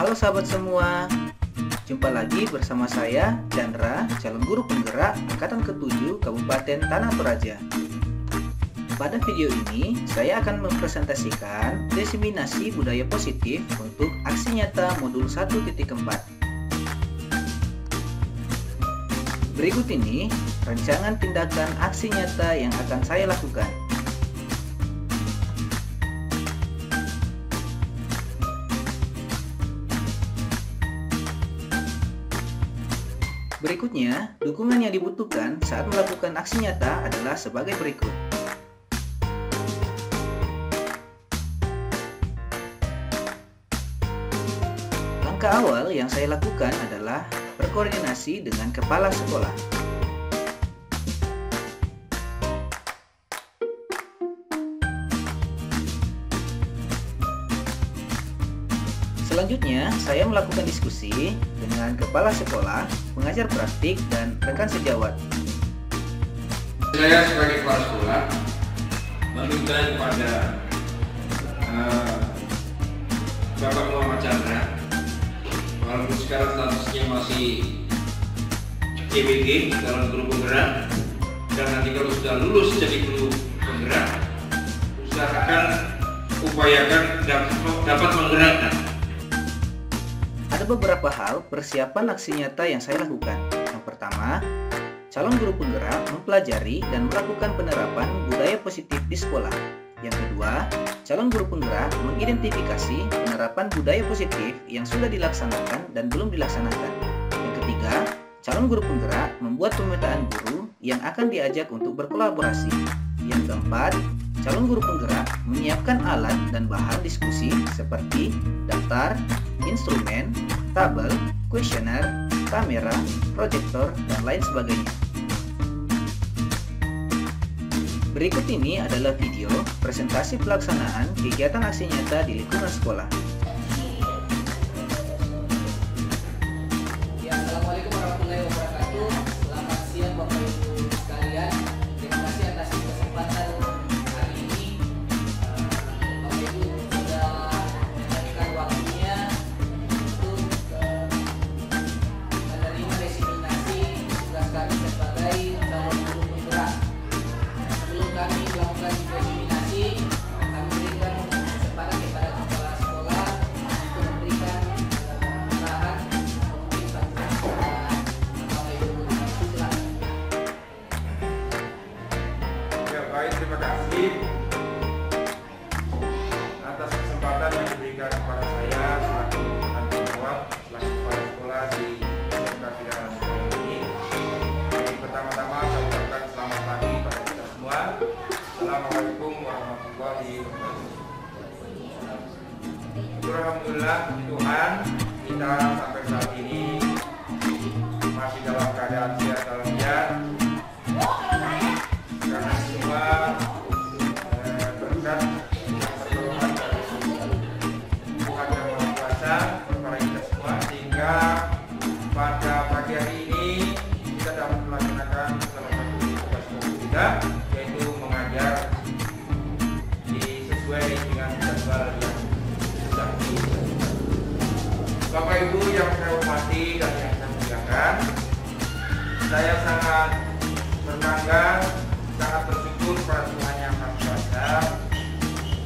Halo sahabat semua, jumpa lagi bersama saya Chandra, calon guru penggerak Angkatan ke-7 Kabupaten Tanah Toraja. Pada video ini, saya akan mempresentasikan diseminasi budaya positif untuk aksi nyata modul 1.4. Berikut ini rancangan tindakan aksi nyata yang akan saya lakukan. Berikutnya, dukungan yang dibutuhkan saat melakukan aksi nyata adalah sebagai berikut. Langkah awal yang saya lakukan adalah berkoordinasi dengan kepala sekolah. Selanjutnya, saya melakukan diskusi dengan kepala sekolah, pengajar praktik, dan rekan sejawat. Saya sebagai kepala sekolah meminta kepada Bapak Muhammad Chandra, walaupun sekarang statusnya masih CBG, calon guru penggerak, dan nanti kalau sudah lulus jadi guru penggerak, upayakan dapat menggerakkan. Ada beberapa hal persiapan aksi nyata yang saya lakukan. Yang pertama, calon guru penggerak mempelajari dan melakukan penerapan budaya positif di sekolah. Yang kedua, calon guru penggerak mengidentifikasi penerapan budaya positif yang sudah dilaksanakan dan belum dilaksanakan. Yang ketiga, calon guru penggerak membuat pemetaan guru yang akan diajak untuk berkolaborasi. Yang keempat, calon guru penggerak menyiapkan alat dan bahan diskusi seperti daftar, instrumen, tabel, kuesioner, kamera, proyektor, dan lain sebagainya. Berikut ini adalah video presentasi pelaksanaan kegiatan aksi nyata di lingkungan sekolah. Assalamualaikum warahmatullahi wabarakatuh. Selamat siang Bapak Ibu sekalian. Terima kasih atas kesempatan hari ini. Bapak Ibu sudah memberikan waktunya untuk menerima diseminasi tugas kami sebagai calon guru penggerak. Sebelum kami melakukan diseminasi, kami berikan kesempatan kepada kepala sekolah untuk memberikan arahan. Ya, baik, terima kasih atas kesempatan yang diberikan kepada saya selaku tanggung jawab selaku kepala sekolah di SMK Pilihan Sekolah ini. Jadi pertama-tama saya ucapkan selamat pagi pada kita semua. Assalamualaikum warahmatullahi wabarakatuh. Alhamdulillah Tuhan, kita sampai saat ini masih dalam keadaan sehat walafiat. Karena semua berkat pertolongan dari Tuhan Yang Maha Kuasa kepada kita semua, sehingga pada pagi hari ini kita dapat melaksanakan salah satu tugas pokok kita, yaitu mengajar sesuai dengan jadwal yang sudah ditentukan. Bapak Ibu yang saya hormati dan yang saya muliakan, saya sangat berbangga, sangat bersyukur pada Tuhan Yang Maha Kuasa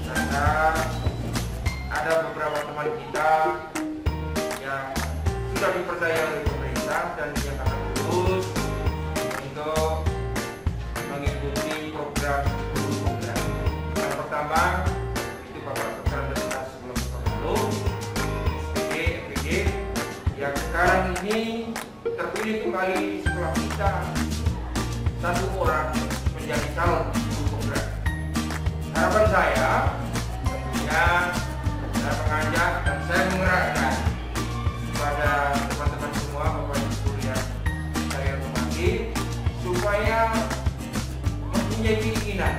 karena ada beberapa teman kita yang sudah dipercaya oleh pemerintah dan dinyatakan lulus untuk mengikuti program guru penggerak. Yang pertama itu Bapak Peserta sebelum lalu SPD, FPD yang sekarang ini terpilih kembali di sekolah kita, satu orang menjadi calon guru penggerak. Harapan saya tentunya saya mengajak dan saya menggerakkan kepada teman-teman semua, Bapak Ibu yang saya hormati, supaya mempunyai keinginan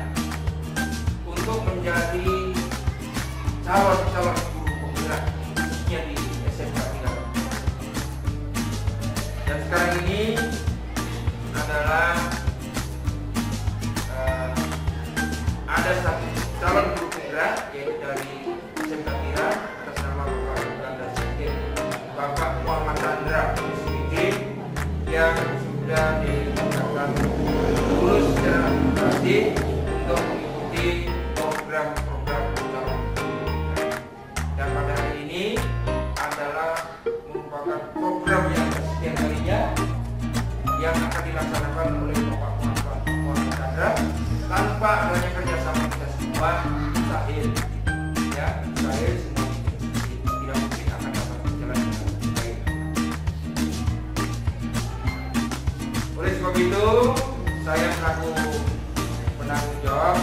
untuk menjadi calon guru penggerak khususnya di SMK Pilihan. Dan sekarang ini adalah ada satu calon guru penggerak yaitu dari SMK Tira atas nama Bapak Ibu Sekjen yang sudah dinyatakan lulus secara administrasi untuk mengikuti program-program calon guru. Dan pada hari ini adalah merupakan program yang kesekian kalinya yang akan dilaksanakan oleh Bapak Muhammad Chandra tanpa adanya kerjasama kita semua. Mustahil, ya, mustahil semua tidak mungkin akan dapat berjalan dengan baik. Oleh sebab itu, saya selaku penanggung jawab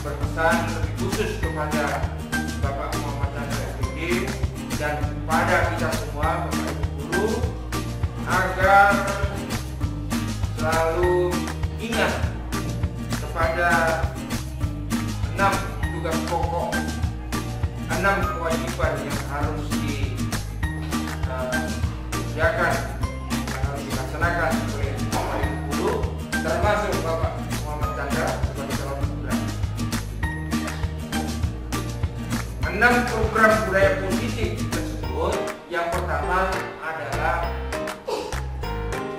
berpesan lebih khusus kepada Bapak Muhammad Chandra SPD dan kepada kita semua Bapak Ibu guru agar selalu ingat kepada 6 tugas pokok, 6 kewajiban yang harus dikerjakan, yang harus dilaksanakan oleh Bapak Ibu guru, termasuk Bapak Muhammad Chandra sebagai calon guru. 6 program budaya positif tersebut, yang pertama adalah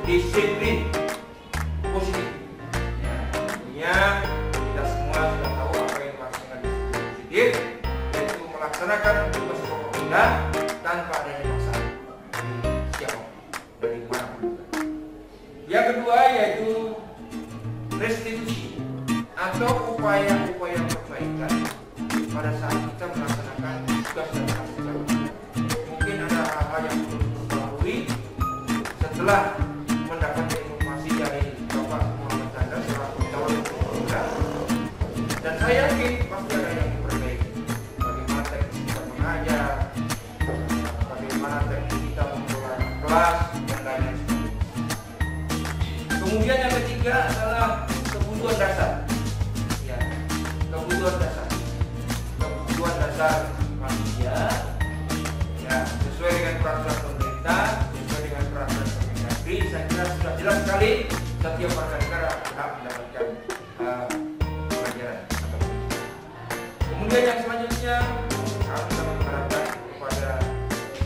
disiplin positif. Ya, tentunya kita semua sudah tahu apa yang dimaksud dengan disiplin positif, yaitu melaksanakan tugas pokok kita tanpa adanya paksaan dari siapapun, dari manapun. Yang kedua yaitu restitusi atau upaya-upaya perbaikan pada saat kita melaksanakan tugas dan aktivitas. Mungkin ada hal-hal yang perlu diperbarui setelah mendapatkan informasi dari Bapak Muhammad Chandra selaku calon guru, dan saya yakin pasti ada yang diperbaiki. Bagaimana teknik kita mengajar, bagaimana teknik kita mengelola kelas, dan lain-lain sebagainya. Kemudian yang ketiga adalah kebutuhan dasar. Ya, kebutuhan dasar. Kebutuhan dasar manusia, ya, sesuai dengan peraturan pemerintah, sesuai dengan peraturan Kemendagri. Saya kira sudah jelas sekali setiap warga negara berhak mendapatkan pelajaran. Kemudian yang selanjutnya harus kita mengharapkan kepada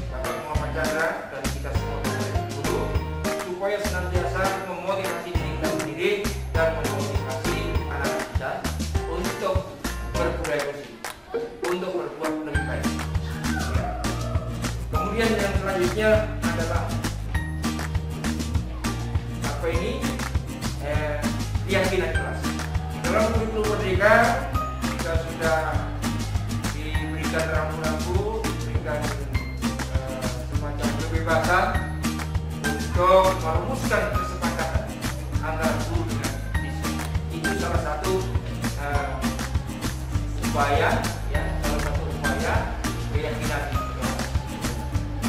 Bapak Muhammad Chandra dan kita semua guru supaya senantiasa memotivasi diri kita sendiri dan memotivasi anak-anak kita untuk berbudaya positif, untuk berbuat lebih baik. Ya. Kemudian yang selanjutnya adalah apa ini? Keyakinan kelas. Dalam kurikulum Merdeka kita sudah diberikan rambu-rambu, diberikan semacam kebebasan untuk merumuskan kesepakatan antara guru dengan siswa. Itu salah satu upaya, ya, salah satu upaya keyakinan.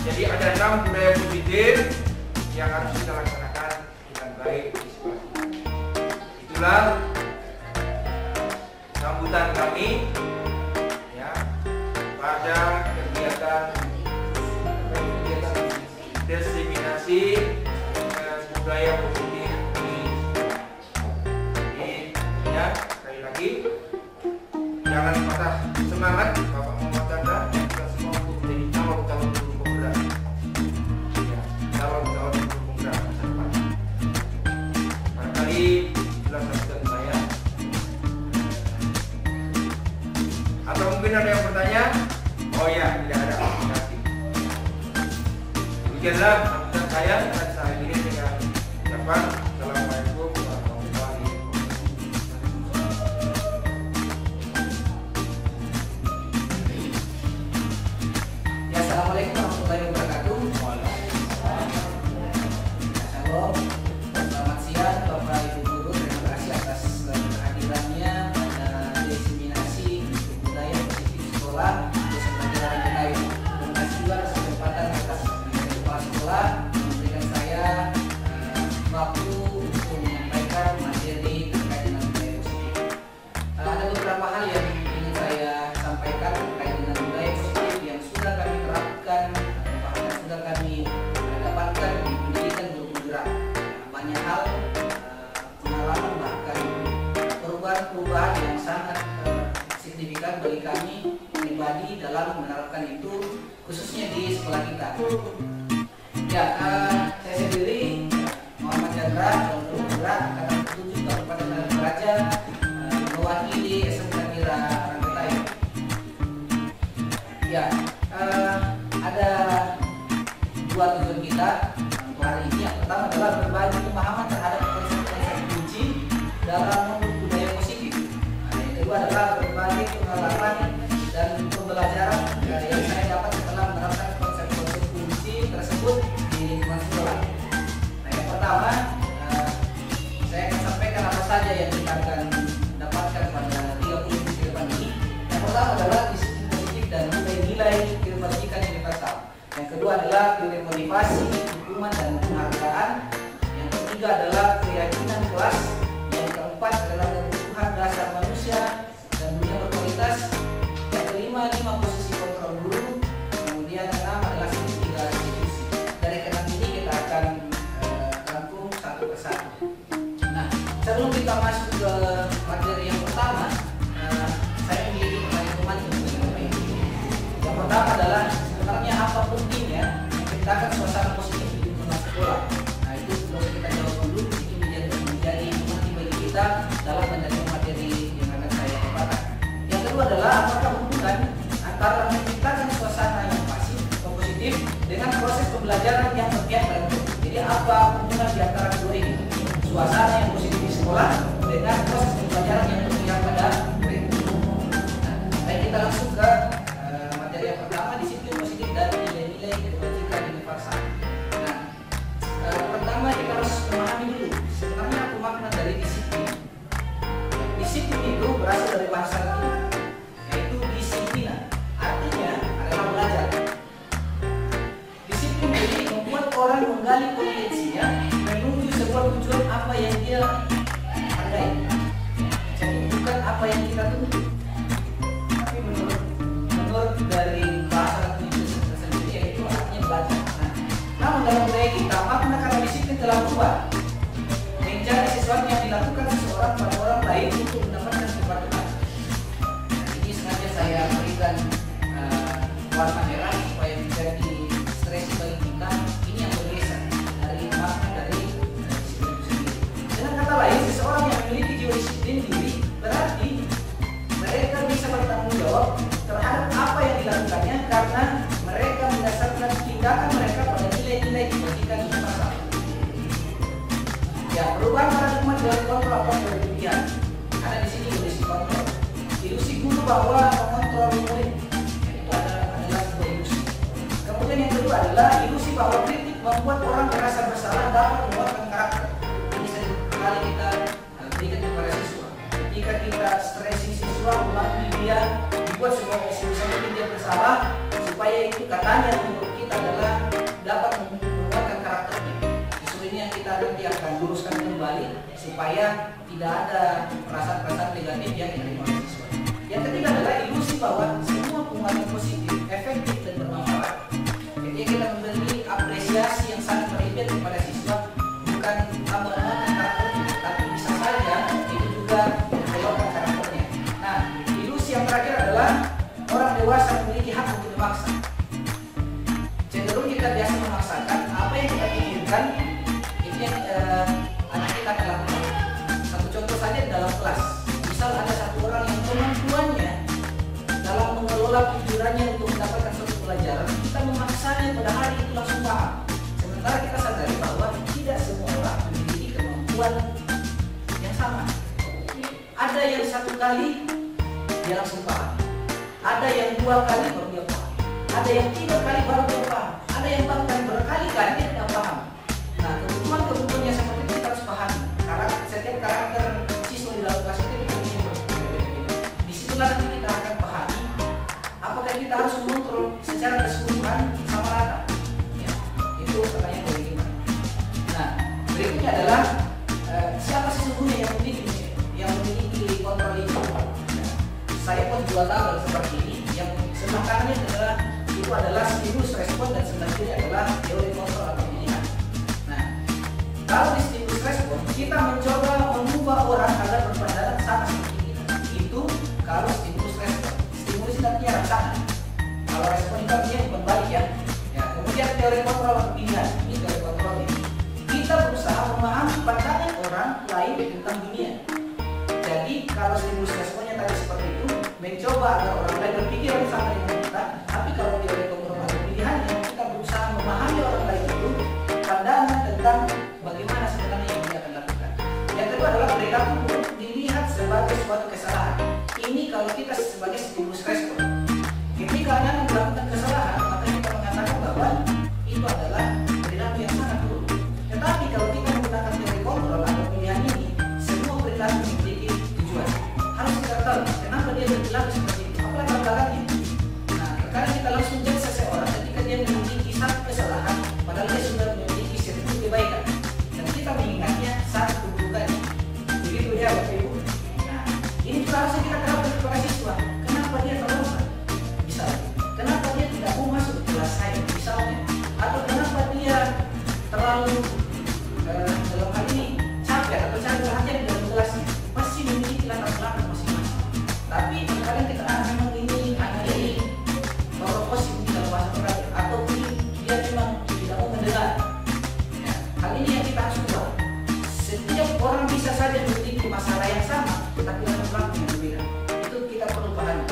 Jadi ada 6 budaya positif yang harus kita laksanakan dengan baik di sekolah. Itulah sambutan kami, ya, pada kegiatan diseminasi budaya positif ini. Jadi, ya, sekali lagi jangan patah semangat Bapak Muhammad Chandra, kita semua untuk menjadi calon-calon guru penggerak, ya, calon-calon guru penggerak masa depan. Barangkali itulah sambutan saya. Atau mungkin ada yang bertanya? Oh ya, tidak ada. Terima kasih. Demikianlah sambutan saya, dan saya akhiri dengan ucapan Assalamualaikum warahmatullahi wabarakatuh. Ya, assalamualaikum warahmatullahi wabarakatuh. Shalom. Selamat siang Bapak Ibu guru. Terima kasih atas kehadirannya pada diseminasi budaya positif sekolah dosen pelajaran kita ini. Terima kasih juga atas kesempatan atas kepala sekolah memberikan saya waktu untuk menyampaikan materi terkait dengan budaya positif. Ada beberapa hal yang ingin saya sampaikan terkait dengan budaya positif yang sudah kami terapkan, bahkan sudah kami dapatkan di pendidikan guru penggerak. Banyak hal pengalaman bahkan perubahan-perubahan yang sangat signifikan bagi kami pribadi dalam menerapkan itu, khususnya di sekolah kita. Ya, saya sendiri mohon adalah teori motivasi, dukungan, dan penghargaan. Yang ketiga adalah keyakinan kelas. Yang keempat adalah kebutuhan dasar manusia dan dunia berkualitas. Yang kelima, 5 posisi kontrol guru. Kemudian 6 adalah segitiga institusi. Dari keenam ini kita akan rangkum satu persatu. Nah, sebelum kita masuk ke materi yang pertama, saya memiliki pertanyaan untuk Bapak Ibu. Yang pertama adalah sebenarnya apa pentingnya menciptakan suasana positif di lingkungan sekolah. Nah, itu perlu kita jawab dulu. Itu menjadi inti bagi kita dalam menerima materi yang akan saya paparkan. Yang kedua adalah apakah hubungan antara menciptakan suasana yang positif dengan proses pembelajaran yang berpihak pada guru. Jadi apa hubungan di antara kedua ini? Suasana yang positif di sekolah dengan proses pembelajaran yang berpihak pada guru. Nah, baik, kita langsung ke materi yang pertama, disiplin positif dan nilai-nilai kebajikan universal. Nah, pertama kita harus memahami dulu sebenarnya apa makna dari disiplin. Disiplin itu berasal dari bahasa Latin, yaitu disiplina. Artinya adalah belajar. Disiplin ini membuat orang menggali potensinya menuju sebuah tujuan apa yang dia pandai. Jadi bukan apa yang kita tuntut, tapi menurut dari bahasa Latin itu sendiri, yaitu artinya belajar. Nah, namun dalam budaya kita makna kata disiplin telah berubah menjadi sesuatu yang dilakukan seseorang pada orang lain untuk mendapatkan kepatuhan. Nah, ini sengaja saya berikan warna merah supaya menjadi stres bagi kita. Ini yang bergeser dari makna dari disiplin itu sendiri. Dengan kata lain, seseorang yang memiliki jiwa disiplin diri berarti mereka bisa bertanggung jawab terhadap apa yang dilakukannya karena mereka mendasarkan tindakan mereka pada nilai-nilai kebajikan universal. Ya, perubahan paradigma dari kontrol atau dari pilihan. Ada di sini ilusi kontrol. Ilusi guru bahwa mengontrol murid itu adalah sebuah ilusi. Kemudian yang kedua adalah ilusi bahwa kritik membuat orang merasa bersalah dapat menguatkan karakter. Ini sering kali kita berikan kepada siswa. Ketika kita stressing siswa, melatih dia, dibuat sebuah ilusi dia bersalah, supaya itu katanya untuk kita adalah dapat menguatkan karakternya. Justru ini yang kita nanti akan luruskan kembali supaya tidak ada perasaan-perasaan negatif yang diterima oleh siswa. Yang ketiga adalah ilusi bahwa semua penguatan positif, efektif, dan bermanfaat. Jadi kita memberi apresiasi yang sangat berlebihan kepada siswa bukan tambah menguatkan karakternya, tapi bisa saja itu juga mengeluarkan karakternya. Nah, ilusi yang terakhir adalah orang dewasa memiliki hak untuk memaksa. Cenderung kita biasa memaksakan apa yang kita inginkan, itu yang anak kita akan lakukan. Satu contoh saja dalam kelas. Misal ada satu orang yang kemampuannya dalam mengelola pikirannya untuk mendapatkan suatu pelajaran, kita memaksanya pada hari itu langsung paham. Sementara kita sadari bahwa tidak semua orang memiliki kemampuan yang sama. Ada yang satu kali dia langsung paham, ada yang 2 kali baru dia paham, ada yang 3 kali baru dia paham, ada yang bahkan berkali-kali dia tidak paham. Nah, kebutuhan-kebutuhannya seperti itu kita harus pahami. Karena setiap karakter siswa di dalam kelas itu berbeda-beda. Disitulah nanti kita akan pahami apakah kita harus mengontrol secara keseluruhan sama rata. Ya, itu pertanyaan dari kita. Nah, berikutnya adalah siapa sesungguhnya yang memiliki kontrol itu. Saya pun 2 tabel seperti ini. Yang sebelah kanannya adalah stimulus respon dan sebelah kiri adalah teori kontrol atau pilihan. Nah, kalau di stimulus respon kita mencoba mengubah orang agar berpandangan sama seperti kita. Itu kalau stimulus respon. Stimulus itu artinya rangsangan. Kalau respon itu artinya berbalik ya. Kemudian teori kontrol atau pilihan. Ini teori kontrol ini. Kita berusaha memahami pandangan orang lain tentang dunia. Jadi kalau stimulus responnya tadi seperti itu, mencoba agar orang lain berpikir sama dengan kita. Tapi kalau teori kontrol atau pilihannya, kita berusaha memahami orang lain itu pandangan tentang bagaimana sebenarnya yang dia akan lakukan. Yang kedua adalah perilaku buruk dilihat sebagai suatu kesalahan. Ini kalau kita sebagai stimulus respon. Ketika anak melakukan kesalahan, maka kita mengatakan bahwa itu adalah perilaku yang sangat buruk. Tetapi kalau kita menggunakan teori kontrol atau pilihan ini, semua perilaku memiliki tujuan. Harus kita tahu kenapa dia berperilaku seperti itu, apa latar belakangnya. Nah, karena kita langsung judge seseorang ketika dia memiliki satu kesalahan terlalu dalam hal ini capek atau cari perhatian dalam kelasnya, pasti memiliki latar belakang masing-masing. Tapi kadang kita memang ini anak ini merokok dalam bahasa Korea, atau dia memang tidak mau mendengar. Ya, hal ini yang kita harus ubah. Setiap orang bisa saja memiliki masalah yang sama, tapi latar belakang yang berbeda. Itu kita perlu pahami.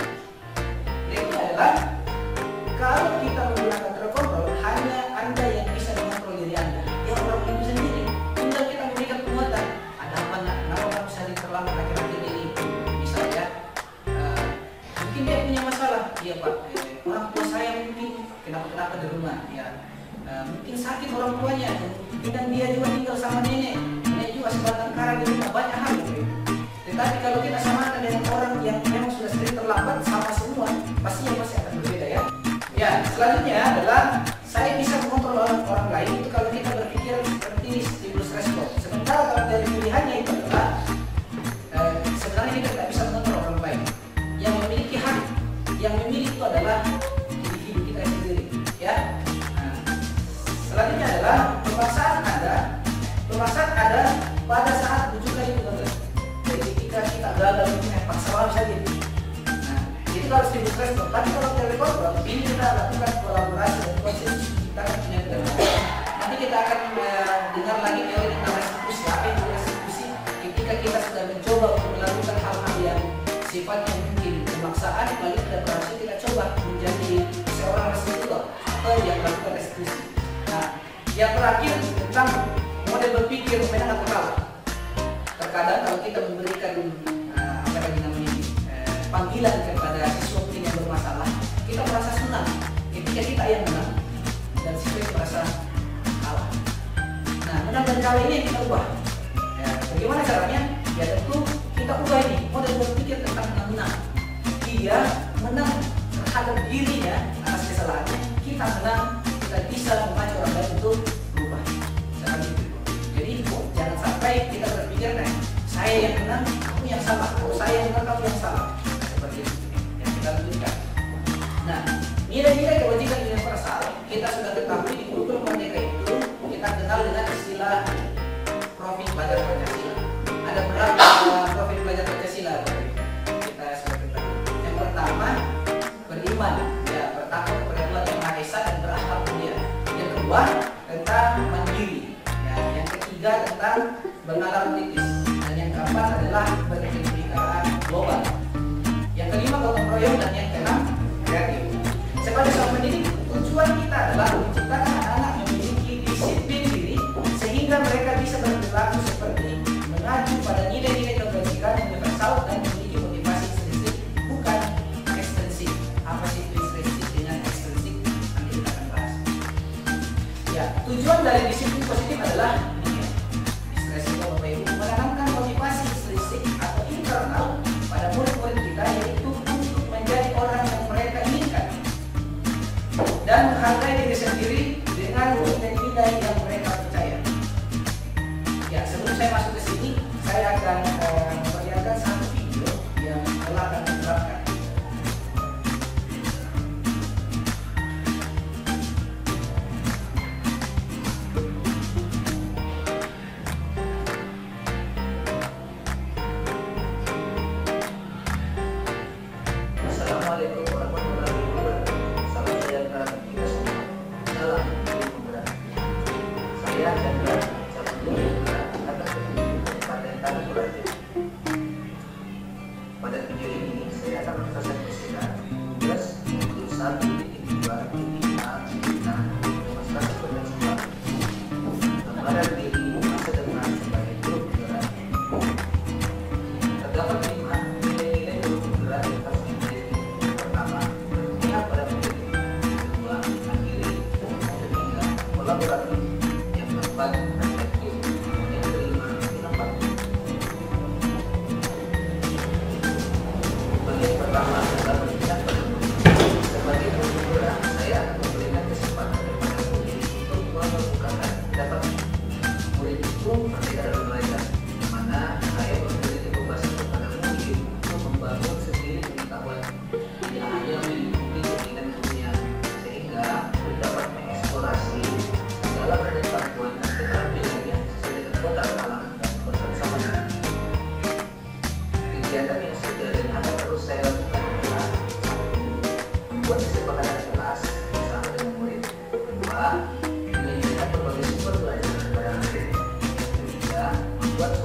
Yang adalah kalau kita menggunakan terkontrol, hanya Anda yang bisa mengontrol diri Anda. Ya orang itu sendiri. Tinggal kita memberikan penguatan. Ada apa nak? Kenapa kamu sering terlambat akhir-akhir ini? Misalnya, mungkin dia punya masalah. Iya Pak, orang tua saya mungkin kenapa di rumah. Ya, mungkin sakit orang tuanya. Dan dia juga tinggal sama nenek. Nenek juga sebatang kara di rumah. Banyak hal. Tetapi kalau kita samakan dengan orang yang memang sudah sering terlambat sama semua, pastinya masih akan berbeda ya. Ya, selanjutnya adalah saya bisa mengontrol orang lain itu kalau kita berpikir seperti stimulus respon. Sementara kalau dari pilihannya itu adalah sebenarnya kita tidak bisa mengontrol orang lain. Yang memiliki hak, yang memiliki itu adalah individu kita sendiri. Ya. Nah, selanjutnya adalah pemaksaan ada pada saat rujukan itu benar. Jadi ketika kita gagal mungkin paksa orang saja. Itu kalau stimulus respon. Tapi kalau terkontrol, ini kita lakukan kolaborasi dan konsensus kita akan punya kedengaran. Nanti kita akan dengar lagi teori tentang restitusi. Apa itu restitusi? Ketika kita sudah mencoba untuk melakukan hal-hal yang sifatnya mungkin pemaksaan, lalu tidak berhasil, kita coba menjadi seorang restitutor atau yang melakukan restitusi. Nah, yang terakhir tentang model berpikir pemenang atau kalah. Terkadang kalau kita memberikan panggilan kepada siswa yang bermasalah, kita merasa senang ketika kita yang menang dan siswa yang merasa kalah. Nah, menang dan kalah ini yang kita ubah. Ya, bagaimana caranya? Ya tentu kita ubah ini model berpikir tentang menang. Dia menang terhadap dirinya atas kesalahannya, kita menang, kita bisa memacu orang lain untuk berubah. Seperti itu. Jadi jangan sampai kita berpikir, nah, saya yang menang, kamu yang salah. Kalau saya yang menang, kamu yang salah. Yang kita lanjutkan. Nah, nilai-nilai kewajiban universal kita sudah ketahui di kurikulum merdeka itu kita kenal dengan istilah profil pelajar Pancasila. Ada berapa profil pelajar Pancasila? Kita sudah ketahui. Yang pertama, beriman, ya, bertakwa kepada Tuhan Yang Maha Esa dan berakhlak mulia. Yang kedua, tentang mandiri. Ya, yang ketiga tentang bernalar kritis. Dan yang keempat adalah bernegara global. Yang kelima gotong royong dan yang keenam kreatif. Sebagai seorang pendidik, tujuan kita adalah menciptakan anak-anak yang memiliki disiplin diri sehingga mereka bisa berperilaku seperti mengacu pada nilai-nilai kebajikan universal dan memiliki motivasi intrinsik bukan ekstrinsik. Apa sih itu intrinsik dengan ekstrinsik? Nanti kita akan bahas. Ya, tujuan dari disiplin positif adalah menanamkan motivasi intrinsik atau internal pada murid-murid kita, yaitu untuk menjadi orang yang mereka inginkan dan menghargai diri sendiri dengan nilai-nilai yang mereka percaya. Ya, sebelum saya masuk ke sini, saya akan memperlihatkan satu video yang telah akan diterapkan. Assalamualaikum warahmatullahi wabarakatuh. Salam sejahtera bagi kita semua. Salam guru penggerak. Saya Chandra, calon guru penggerak atas kepentingan Kabupaten Tanah Toraja. Pada video ini saya akan mempresentasikan tugas untuk 1.2.5 tentang demonstrasi pendampingan gambaran diri masa depan sebagai guru penggerak. Terdapat 5 nilai-nilai guru penggerak yang harus dimiliki. Pertama, berpihak pada pendidik. Kedua, mandiri. Ketiga, kolaboratif. Yang keempat, reflektif. Yang kelima, inovatif. Bagian pertama adalah berpihak pada pendidik. Sebagai guru penggerak, saya akan memberikan kesempatan kepada pendidik untuk mengemukakan pendapat murid itu berbeda dari mereka, di mana saya memberi kebebasan kepada murid untuk membangun sendiri pengetahuan, tidak hanya mengikuti keinginan dunia, sehingga murid dapat mengeksplorasi segala pengetahuan dan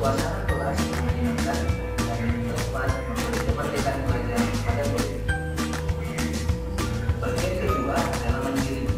suasana kelas yang menyenangkan dan tempat memberi kemerdekaan belajar pada murid. Bagian kedua adalah mengiring.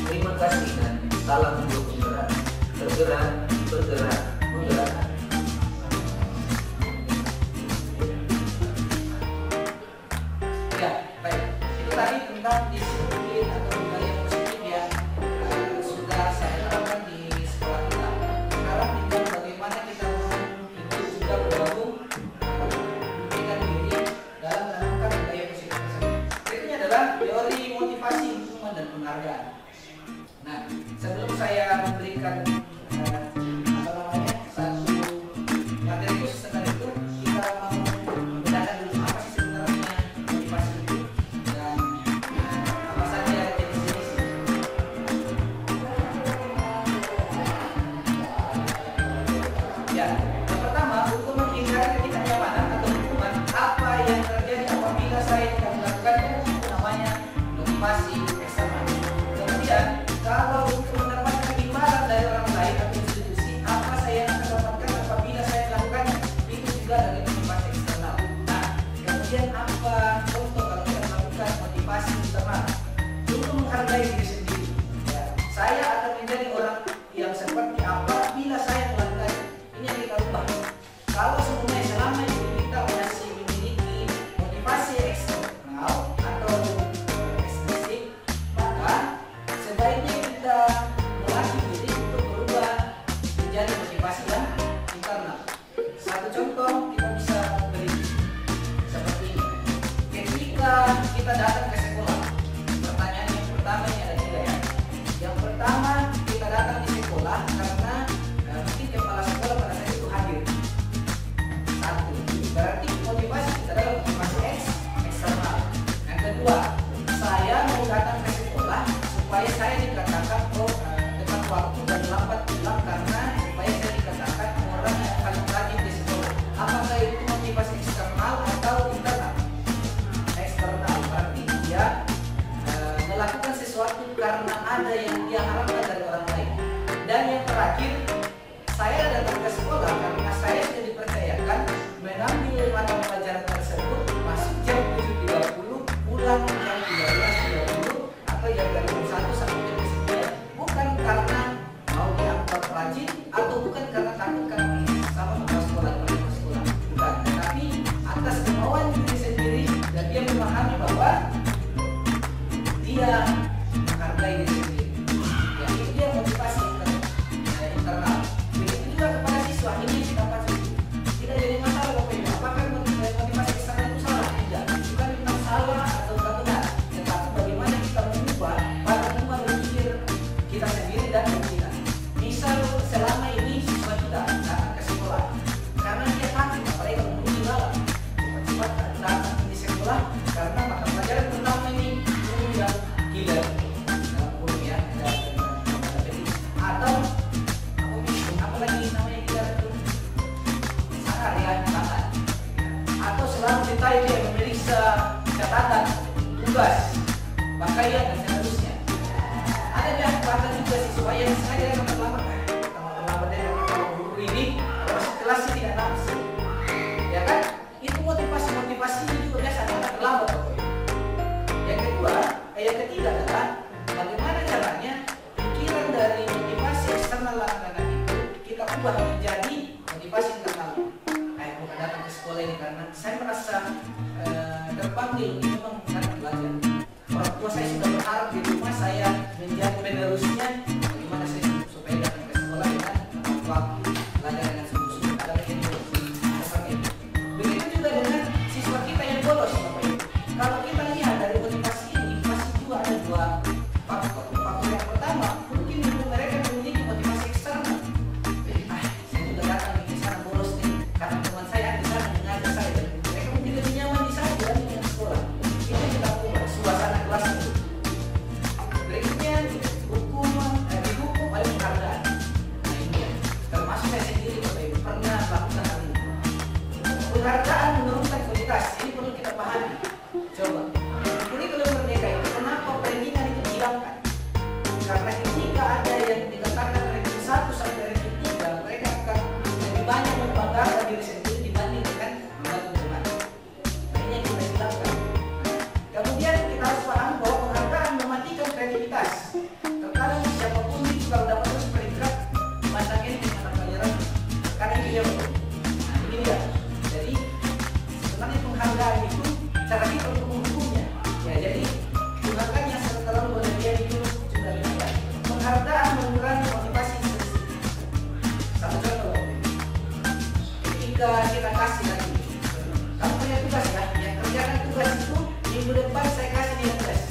Terima kasih dan salam untuk penggerak. Bergerak, bergerak, menggerak. Ya, baik. Itu tadi tentang disiplin atau budaya positif yang sudah saya terapkan di sekolah kita. Sekarang tinggal bagaimana kita itu juga bergabung dengan diri dalam menanamkan budaya positif tersebut. Berikutnya adalah teori motivasi lingkungan dan penghargaan. Nah, sebelum saya memberikan satu materi khusus tentang itu, kita mau membedakan dulu apa sih sebenarnya motivasi itu dan apa saja jenis-jenisnya. Ya, yang pertama, untuk menghindari ketidaknyamanan atau hukuman apa yang terjadi apabila saya tidak melakukannya, itu namanya motivasi eksternal. Kemudian, kalau untuk mendapatkan imbalan dari orang lain atau institusi, apa saya akan dapatkan apabila saya melakukannya, itu juga dari motivasi eksternal. Nah, kemudian apa contoh kalau kita melakukan motivasi internal? Untuk menghargai diri sendiri. Ya, saya akan menjadi orang yang seperti apa bila saya melakukan ini yang kita ubah. Kalau sebenarnya selama ini kita masih memiliki motivasi eksternal atau ekstrinsik, maka sebaiknya kita melatih diri untuk berubah menjadi motivasi yang internal. Satu contoh kita bisa beri seperti ini. Ketika kita datang ke sekolah, pertanyaan yang pertama ini ada tiga ya. Yang pertama, kita datang di sekolah karena mungkin kepala sekolah pada saat itu hadir. Satu, berarti motivasi kita adalah motivasi eksternal. Yang kedua, saya mau datang ke sekolah supaya saya dikatakan tepat waktu dan lambat pulang karena supaya saya dikatakan orang yang paling rajin di sekolah. Apakah itu motivasi eksternal atau internal? Eksternal berarti dia melakukan sesuatu karena ada yang dia harapkan dari orang lain. Dan yang terakhir, saya datang ke sekolah karena saya sudah dipercayakan mengambil mata pelajaran tersebut masuk jam 7.30, pulang jam 13.30 atau jam 1 sampai jam 9. Bukan karena mau dianggap rajin atau bukan karena takut kami sama kepala sekolah atau kepala sekolah. Bukan, tetapi atas kemauan diri sendiri dan dia memahami bahwa dia menghargai diri sendiri. Ya, itu dia motivasi internal. Begitu juga kepada siswa ini kita pasti tidak jadi masalah Bapak Ibu. Apakah motivasi eksternal itu salah? Tidak. Bukan tentang salah atau benar, tetapi bagaimana kita mengubah paradigma berpikir kita sendiri dan kita. Misal selama ini siswa kita datang ke sekolah karena dia takut, apalagi kalau di dalam cepat-cepat datang di sekolah karena mata pelajaran pertama ini yang killer dalam kurung ya, atau berubah menjadi motivasi internal. Kayak bukan datang ke sekolah ini karena saya merasa terpanggil memang karena belajar. Orang tua saya sudah berharap di rumah saya menjadi penerusnya. Bagaimana saya supaya datang ke sekolah dengan waktu belajar dengan sungguh-sungguh. Ada lagi yang seperti itu. Begitu juga dengan siswa kita yang bolos, Bapak Ibu. Kalau kita lihat dari motivasi ini, pasti juga ada dua faktor. Faktor yang pertama, mungkin mereka memiliki motivasi eksternal. Saya juga datang ke sana bolos nih, karena teman saya di sana mengajak saya. Mereka mungkin lebih nyaman di sana dibanding di sekolah. Itu kita ubah suasana kelas itu. Berikutnya hukuman, dihukum oleh penghargaan. Nah ini ya, termasuk saya sendiri Bapak Ibu pernah melakukan hal ini. Penghargaan menurunkan kualitas, ini perlu kita pahami. Coba, kurikulum merdeka itu kenapa perlindungan itu dihilangkan? Karena ketika ada yang dikatakan ranking 1 sampai ranking 3, mereka akan lebih banyak membanggakan diri sendiri dibanding dengan membantu teman. Nah ini yang kita hilangkan. Kemudian kita harus paham bahwa penghargaan mematikan kreativitas. Terkadang siapapun itu kalau dapat terus peringkat, masangnya di mata pelajaran, karena itu dia betul. Nah ini dia. Jadi sebenarnya penghargaan itu cara kita untuk menghukumnya. Ya jadi penghargaan yang terlalu berlebihan itu juga tidak. Penghargaan mengurangi motivasi intrinsik. Satu contoh, ketika kita kasih lagi, kamu punya tugas ya, yang kerjakan tugas itu minggu depan saya kasih dia tugas.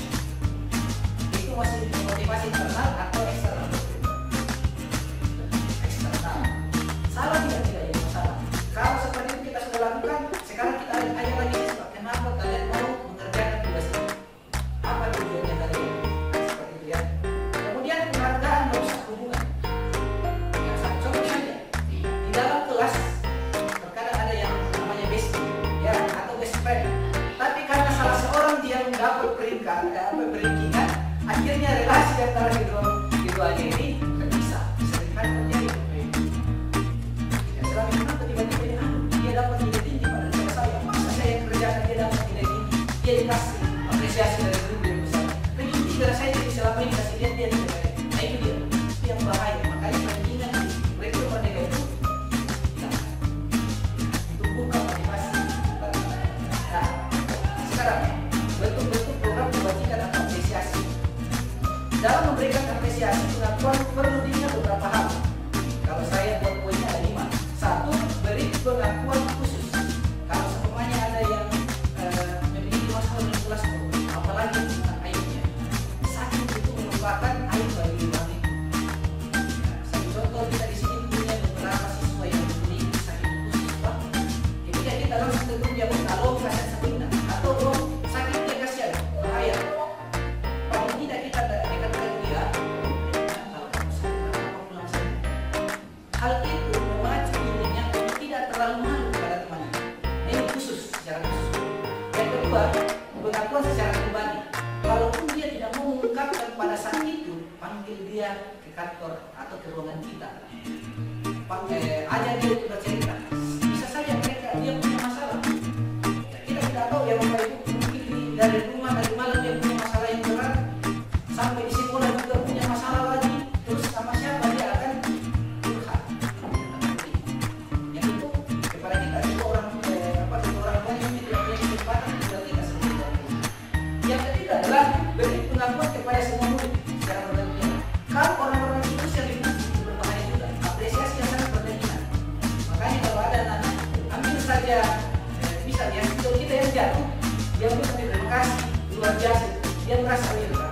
Itu masih motivasi internal atau eksternal? Eksternal. Salah tidak ini masalah. Kalau seperti itu kita sudah lakukan, sekarang kita ajak lagi siswa. Kenapa kalian mau mengerjakan tugas ini? Apa tujuannya kalian? Seperti itu ya. Kemudian penghargaan merusak hubungan. Yang satu contoh saja, di dalam kelas terkadang ada yang namanya bestie, ya atau best friend. Tapi karena salah seorang dia mendapat peringkat, peringkingan, akhirnya relasi antara keduanya ini terpisah. Seringkali terjadi. Ya, selama ini tiba-tiba dia dapat nilai tinggi pada saya. Masa saya kerjakan dia dapat nilai tinggi? Dia dikasih apresiasi dari guru yang besar. Ranking 3 saya jadi selama ini kasih dia nilai. Nah itu dia. Itu yang bahaya. Makanya perbandingan di kurikulum merdeka itu untuk buka motivasi. Nah sekarang bentuk-bentuk program kebajikan atau apresiasi. Dalam memberikan apresiasi, pengakuan perlu diingat beberapa hal. Kalau saya buat poinnya ada 5. 1. Beri pengakuan khusus. Kalau semuanya ada yang memiliki masalah dengan kelas, apalagi dengan aibnya. Sakit itu merupakan aib bagi orang itu. Satu contoh kita di sini punya beberapa siswa yang memiliki sakit khusus. Ketika kita langsung tegur dia kalau kasihan sakitnya atau sakitnya kasihan bahaya. Paling tidak kita dekatkan dia. Kalau kamu sakit, apa pulang sakit? Hal itu memacu dirinya untuk tidak terlalu malu pada temannya. Ini khusus, secara khusus. Yang kedua, pengakuan secara pribadi. Kalaupun dia tidak mau mengungkapkan pada saat itu, panggil dia ke kantor atau ke ruangan kita. Ajak dia untuk bercerita. Bisa saja dia punya masalah. Kita tidak tahu ya Bapak Ibu, mungkin dari rumah dari malam dia punya masalah yang berat, sampai di sekolah juga punya masalah lagi. Terus sama siapa dia akan curhat? Yang itu kepada kita itu orang tua yang tidak punya kesempatan tinggal kita sendiri. Yang ketiga adalah beri pengakuan kepada semua murid secara bergantian. Kalau orang-orang itu sering berbahaya juga, apresiasi yang sangat bergantian. Makanya kalau ada anak ambil saja misal ya, kalau kita yang jatuh, dia mengucapkan terima kasih luar biasa, dia merasa perhatikan.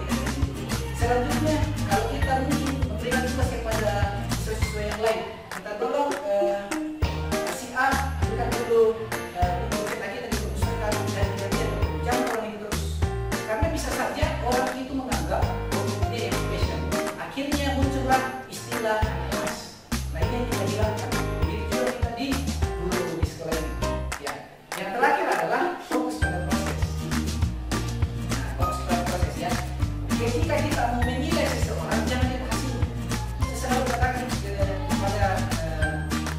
Selanjutnya, kalau kita mungkin memberikan tugas kepada siswa-siswa yang lain, kita tolong si A ambilkan dulu buku kita di perpustakaan dan bagian, jangan orang itu terus. Karena bisa saja orang itu menganggap dia yang spesial. Akhirnya muncullah istilah emas. Nah ini yang kita hilangkan. Begitu juga kita di guru di sekolah ini. Ya. Yang terakhir adalah fokus pada proses. Nah, fokus pada proses ya. Ketika kita mau menilai seseorang, jangan lihat hasilnya. Saya selalu katakan kepada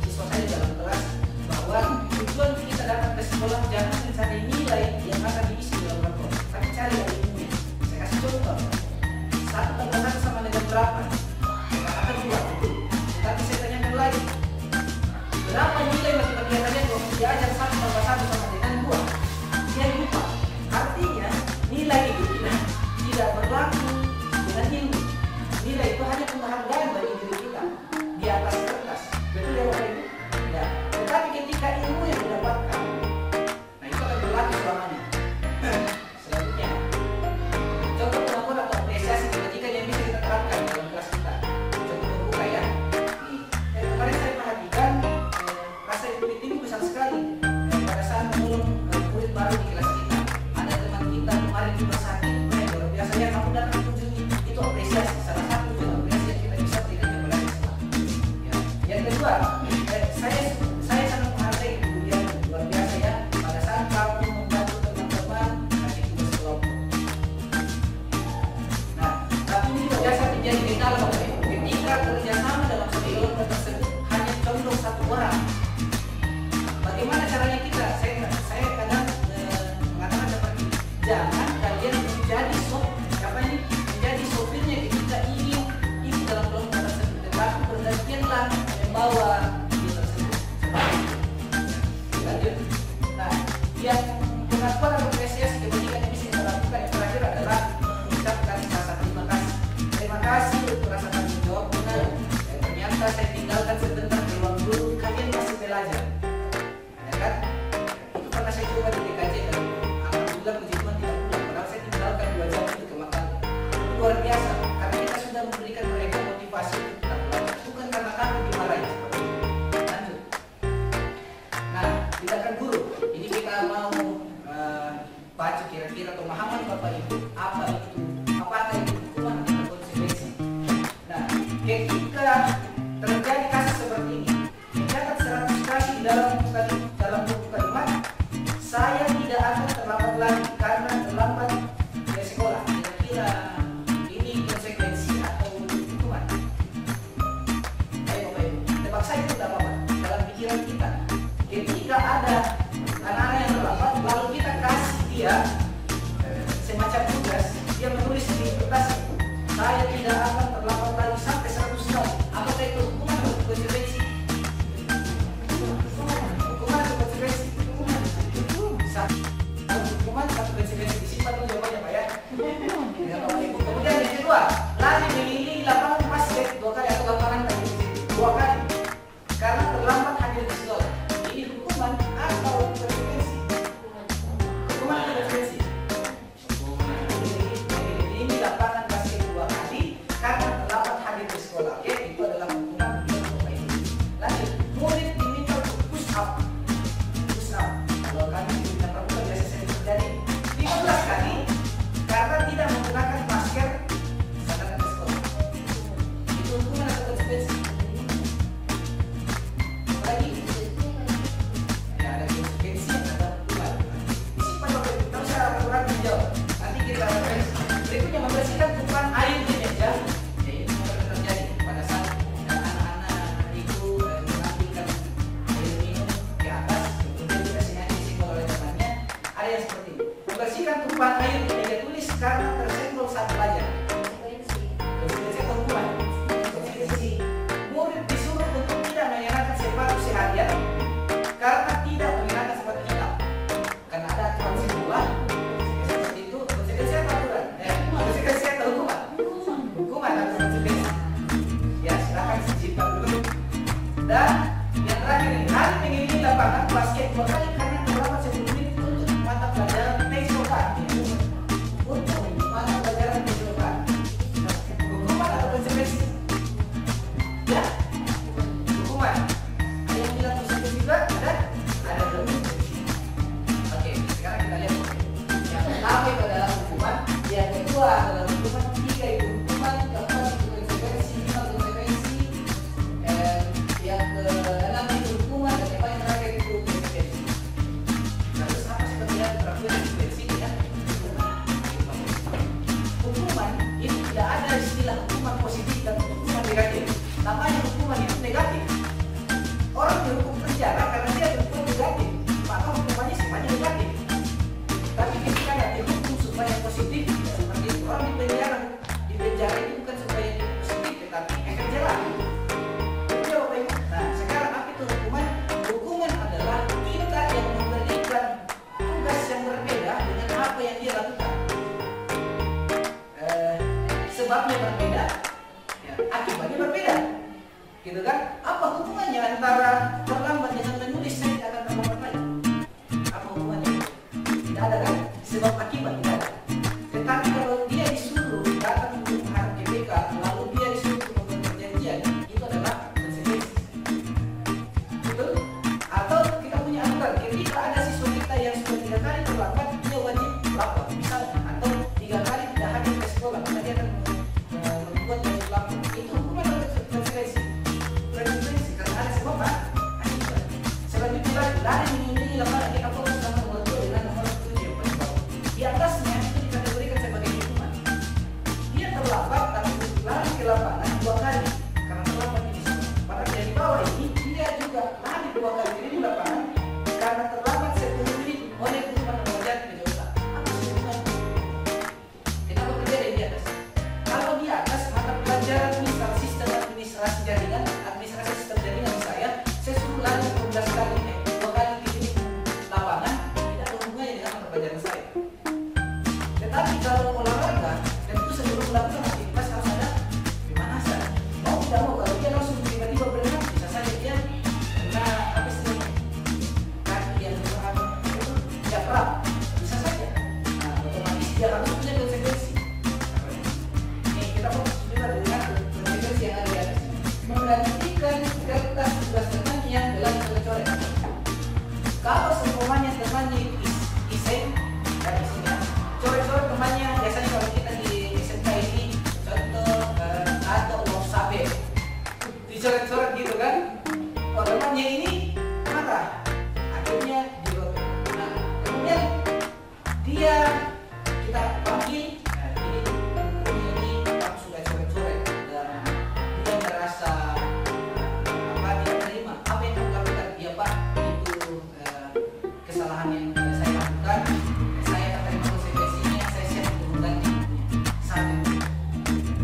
siswa saya dalam kelas bahwa tujuan kita datang ke sekolah jangan mencari nilai yang akan diisi dalam rapor, tapi cari ilmunya. Saya kasih contoh. 1 tambah 1 sama dengan berapa? Katakan 2. Tapi saya tanyakan lagi, terjadi kasus seperti ini, mencatat 100 kali dalam buku kalimat, saya tidak akan terlambat lagi karena terlambat ke sekolah. Kira-kira ini konsekuensi atau hukuman? Ayo Bapak Ibu, tebak saja tidak apa-apa. Dalam pikiran kita, ketika ada anak-anak yang terlambat, lalu kita kasih dia semacam tugas, dia menulis di kertas, saya tidak akan terlambat lagi sampai 100 kali. Apakah itu hukuman atau konsekuensi? Hukuman atau konsekuensi? Hukuman satu konsekuensi. Disimpan dulu jawabannya Pak ya. Ya, Bapak Ibu. Kemudian yang kedua, lari mengelilingi lapangan basket 2 kali atau lapangan 2 kali karena terlambat hadir di sekolah. Ini hukuman atau konsekuensi? Hukuman atau konsekuensi? Ini lapangan basket 2 kali karena terlambat hadir di sekolah. Oke, itu adalah hukuman untuk Bapak Ibu. Lanjut, murid diminta untuk push up. Push up. Kalau kami di bidang pramuka biasa sering terjadi 15 kali karena tidak menggunakan masker saat datang ke sekolah. Itu hukuman atau konsekuensi? Lagi, ya ada konsekuensi ada hukuman. Disimpan Bapak Ibu. Tahu saya aturan menjawab. Nanti kita bahas. Berikutnya membersihkan tumpahan air di meja. Ya, itu sering terjadi pada saat anak-anak itu mengambilkan air minum ke atas, kemudian juga sengaja disenggol oleh temannya. Ada yang seperti ini. Membersihkan tumpahan air di meja tulis karena tersenggol saat belajar. Konsekuensi atau hukuman? Konsekuensi. Murid disuruh untuk tidak mengenakan sepatu seharian karena tidak mengenakan sepatu hitam. Karena ada aturan sekolah seperti itu. Konsekuensi apa aturan? Konsekuensi atau hukuman? Hukuman atau konsekuensi? Ya, silakan simpan dulu. Dan yang terakhir ini, hari mengelilingi lapangan basket 2 kali karena terlambat 10 menit untuk mata pelajaran teksokan. Untuk mata pelajaran teksokan. Hukuman atau konsekuensi? Ya, hukuman. Ada yang bilang konsekuensi juga? Ada konsekuensi. Oke, sekarang kita lihat. Yang pertama itu adalah hukuman, yang kedua adalah hukuman, 3 itu hukuman, keempat itu konsekuensi, 5 konsekuensi, yang keenam itu hukuman, dan yang paling terakhir itu konsekuensi. Nah, terus apa sebenarnya terakhir konsekuensi ya? Hukuman itu tidak ada istilah hukuman positif dan hukuman negatif. Namanya hukuman itu negatif. Orang dihukum penjara karena dia berbuat negatif, maka hukumannya sifatnya negatif. Tapi ketika nggak dihukum supaya positif, ya seperti itu. Orang di penjara itu bukan supaya positif, tetapi efek jerah. Itu ya Bapak Ibu. Nah, sekarang apa itu hukuman? Hukuman adalah kita yang memberikan tugas yang berbeda dengan apa yang dia lakukan. Sebabnya berbeda, ya, akibatnya berbeda, gitu kan? Apa hubungannya antara terlambat dengan menulis saya tidak akan terlambat lagi? Apa hubungannya? Tidak ada kan? Sebab akibat tidak ada. Tetapi kalau dia disuruh datang untuk menghadap GBK, lalu dia disuruh untuk membuat perjanjian, itu adalah konsekuensi. Betul? Atau kita punya aturan, ketika ada siswa kita yang sudah 3 kali terlambat, dia wajib lapor misalnya, atau 3 kali tidak hadir ke sekolah, maka dia akan membuat wajib lapor. Itu hukuman atau konsekuensi? Konsekuensi, karena ada sebab akibat. Selanjutnya lagi, lari mengelilingi lapangan, kita fokus sama nomor 2 dengan nomor 7 yang paling bawah. Di atasnya itu dikategorikan sebagai hukuman. Dia terlambat tapi lari ke lapangan 2 kali karena terlambat di sekolah. Padahal yang di bawah ini dia juga lari 2 kali di lapangan karena terlambat 10 menit oleh hukuman pelajaran di meja ulang. Apa sih hukuman? Kenapa terjadi di atas? Kalau di atas mata pelajaran misal sistem administrasi jaringan, administrasi sistem jaringan saya suruh lari 12 kali, 2 kali di lapangan, tidak ada hubungannya dengan mata pelajaran saya. Tetapi kalau olahraga, tentu sebelum melakukan aktivitas harus ada pemanasan. Mau tidak mau, kalau dia langsung tiba-tiba berenang, bisa saja dia kena apa istilahnya, kaki yang diaprak, bisa saja. Nah, otomatis dia harus punya konsekuensi. Nih, kita fokus juga dengan konsekuensi yang ada di atas. Menggantikan kertas tugas teman yang dalam coret. Kalau seumpamanya temannya itu isen, dan isinya coret-coret temannya, biasanya kalau kita di SMK ini contoh atau uang sabe, dicoret-coret gitu kan. Oh temannya ini marah, akhirnya dirotek. Nah kemudian dia kita panggil, nah ini bukunya ini kamu sudah coret-coret dan dia merasa dia terima apa yang kamu lakukan. Dia Pak, itu kesalahan yang saya lakukan, saya akan terima konsekuensinya, saya siap untuk mengganti saat itu.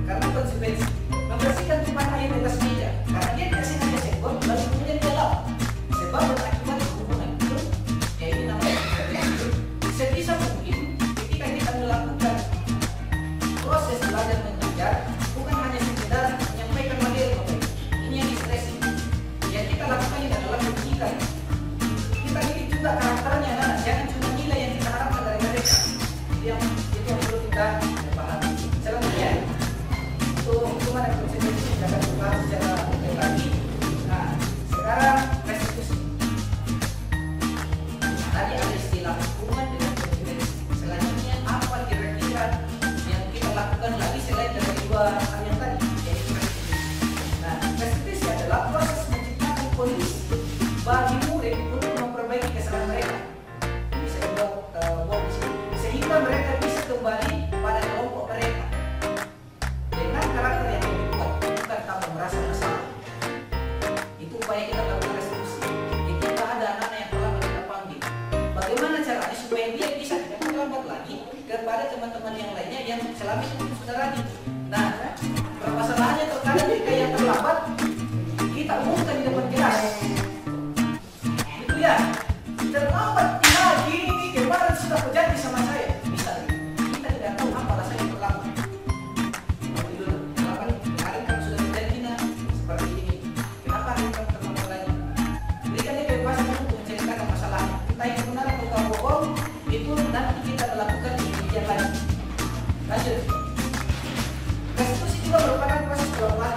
Karena konsekuensi membersihkan tumpahan air di atas meja, karena dia dikasih hanya sekon lalu kemudian dia lap sebab berakibat hubungan itu, ya ini namanya konsekuensi. Sebisa mungkin ketika kita melakukan proses belajar mengajar bukan hanya sekedar menyampaikan materi, ini yang distresi. Yang kita lakukan ini adalah pendidikan. Kita didik juga karakternya, anak. Jangan cuma nilai yang kita harapkan dari mereka. Yang itu yang perlu kita pahami. Selanjutnya, untuk hukuman dan konsekuensi kita akan bahas secara detail lagi. Nah, sekarang restitusi. Tadi ada istilah hukuman dengan konsekuensi. Selanjutnya, apa kira-kira yang kita lakukan lagi selain dari dua hal yang tadi, yaitu restitusi. Nah, restitusi adalah proses menciptakan kondisi bagi murid untuk memperbaiki kesalahan mereka. Bisa dibuat di sini sehingga mereka bisa kembali pada kelompok mereka dengan karakter yang lebih kuat, bukan tanpa merasa bersalah. Itu upaya kita lakukan restitusi. Ketika ada anak-anak yang telah kita panggil, bagaimana caranya supaya dia bisa tidak terlambat lagi kepada teman-teman yang lainnya yang selama ini mungkin sudah rajin. Nah, permasalahannya terkadang ketika yang terlambat kita umumkan di depan kelas. Itu ya, terlambat lagi ini kemarin sudah berjanji sama saya. Bisa kita tidak tahu apa alasannya terlambat. Kenapa nih? Kemarin kamu sudah berjanji seperti ini. Kenapa hari kamu terlambat lagi? Berikan dia kebebasan untuk menceritakan masalahnya. Entah itu benar atau bohong, itu nanti kita melakukan yang lain. Lanjut. Restitusi juga merupakan proses pelan-pelan.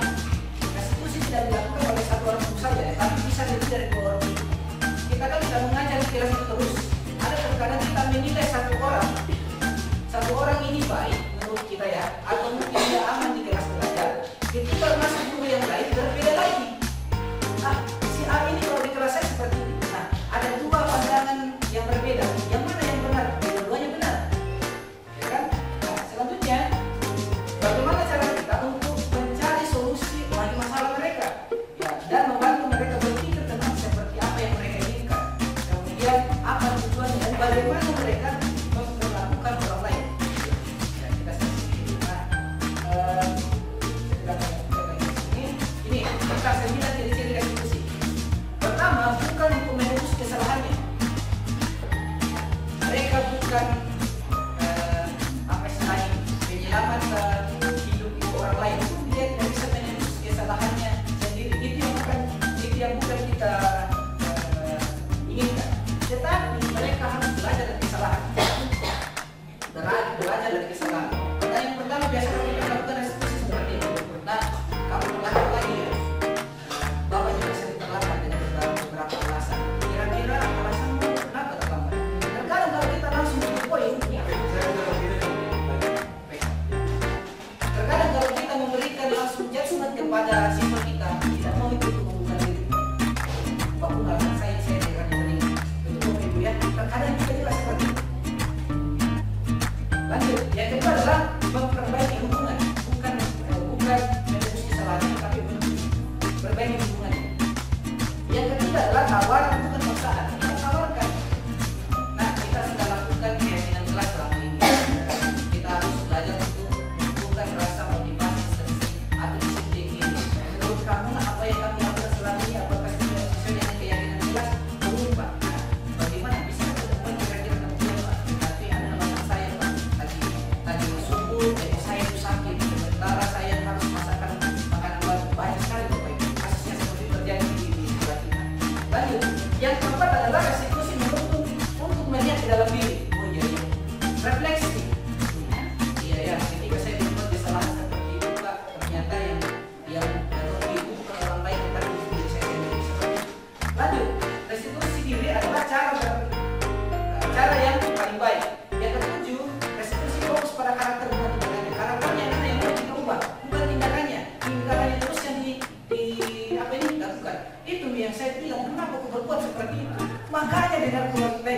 yang saya bilang, kenapa kau berbuat seperti itu? Makanya dengan keluarga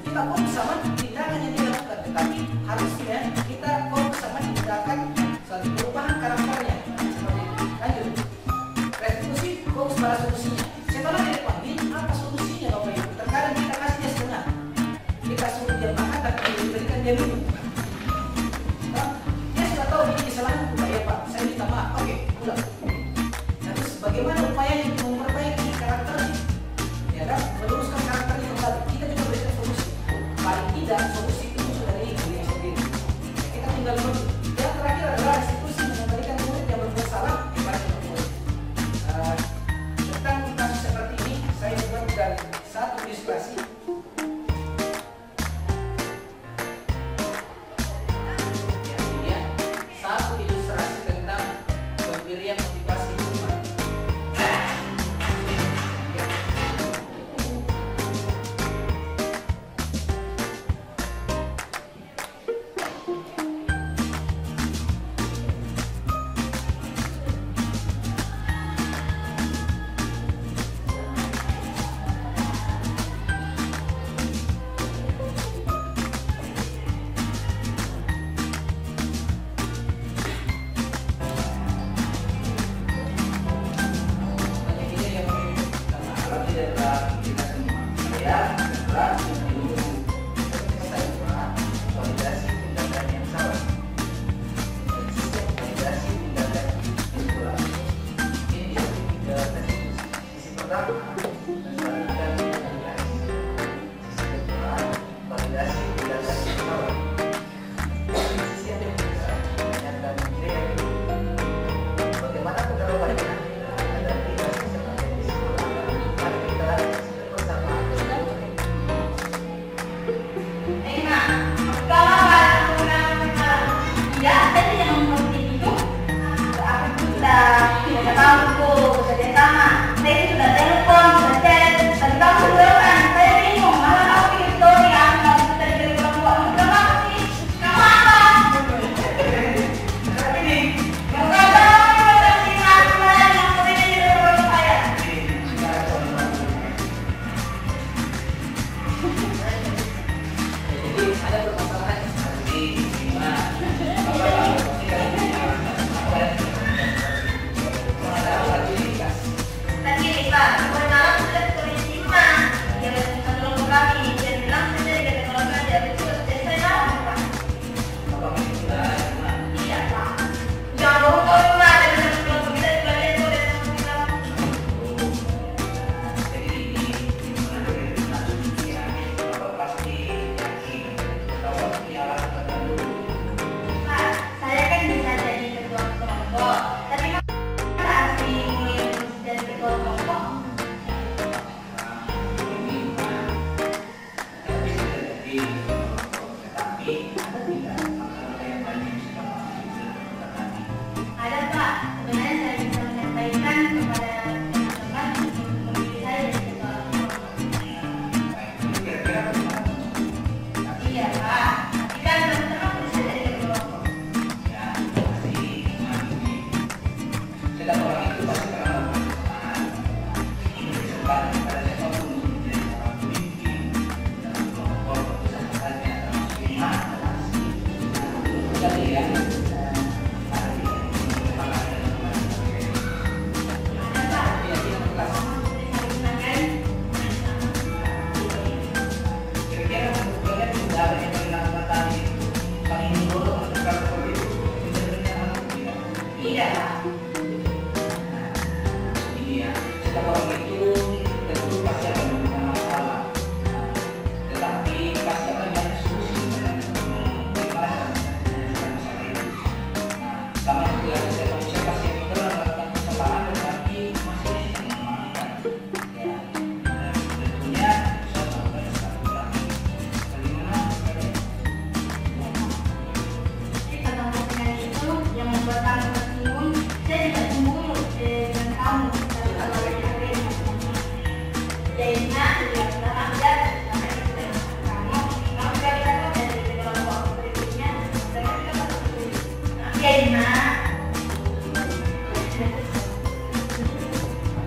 kita fokus sama tindakan yang dilakukan, tetapi harusnya kita fokus sama tindakan suatu perubahan karakternya. Seperti itu. Lanjut. Restitusi fokus pada solusinya. Setelah dia dipanggil, apa solusinya Bapak Ibu? Terkadang kita kasih dia setengah, kita suruh dia makan tapi diberikan dia minum. Nah, dia sudah tahu ini kesalahan Pak, ya Pak, saya minta maaf. Oke, pulang. Nah, terus bagaimana upayanya untuk memperbaiki karakternya? Ya kan, meluruskan karakternya kembali. Kita juga berikan solusi. Paling tidak solusi itu sudah dari diri sendiri. Ya, kita tinggal menunggu. Yang terakhir adalah restitusi, mengembalikan murid yang berbuat salah kepada murid. Tentang kasus seperti ini, saya buat dari satu ilustrasi. Ya, satu ilustrasi tentang pemberian motivasi umat.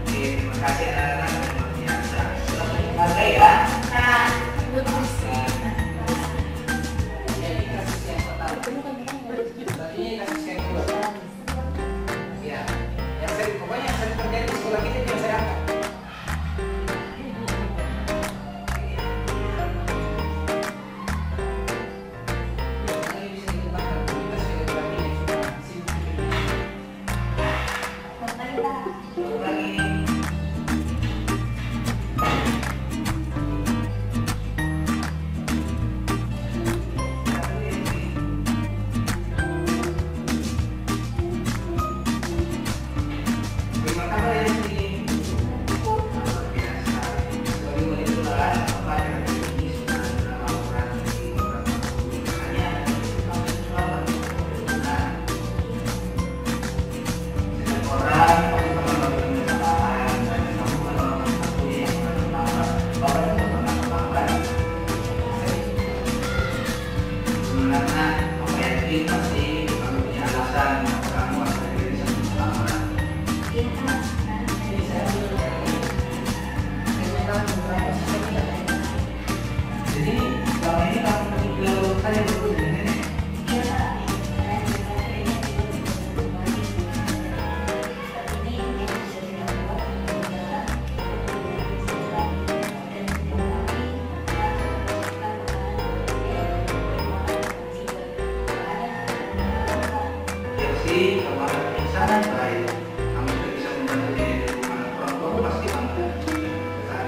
Terima kasih anak-anak.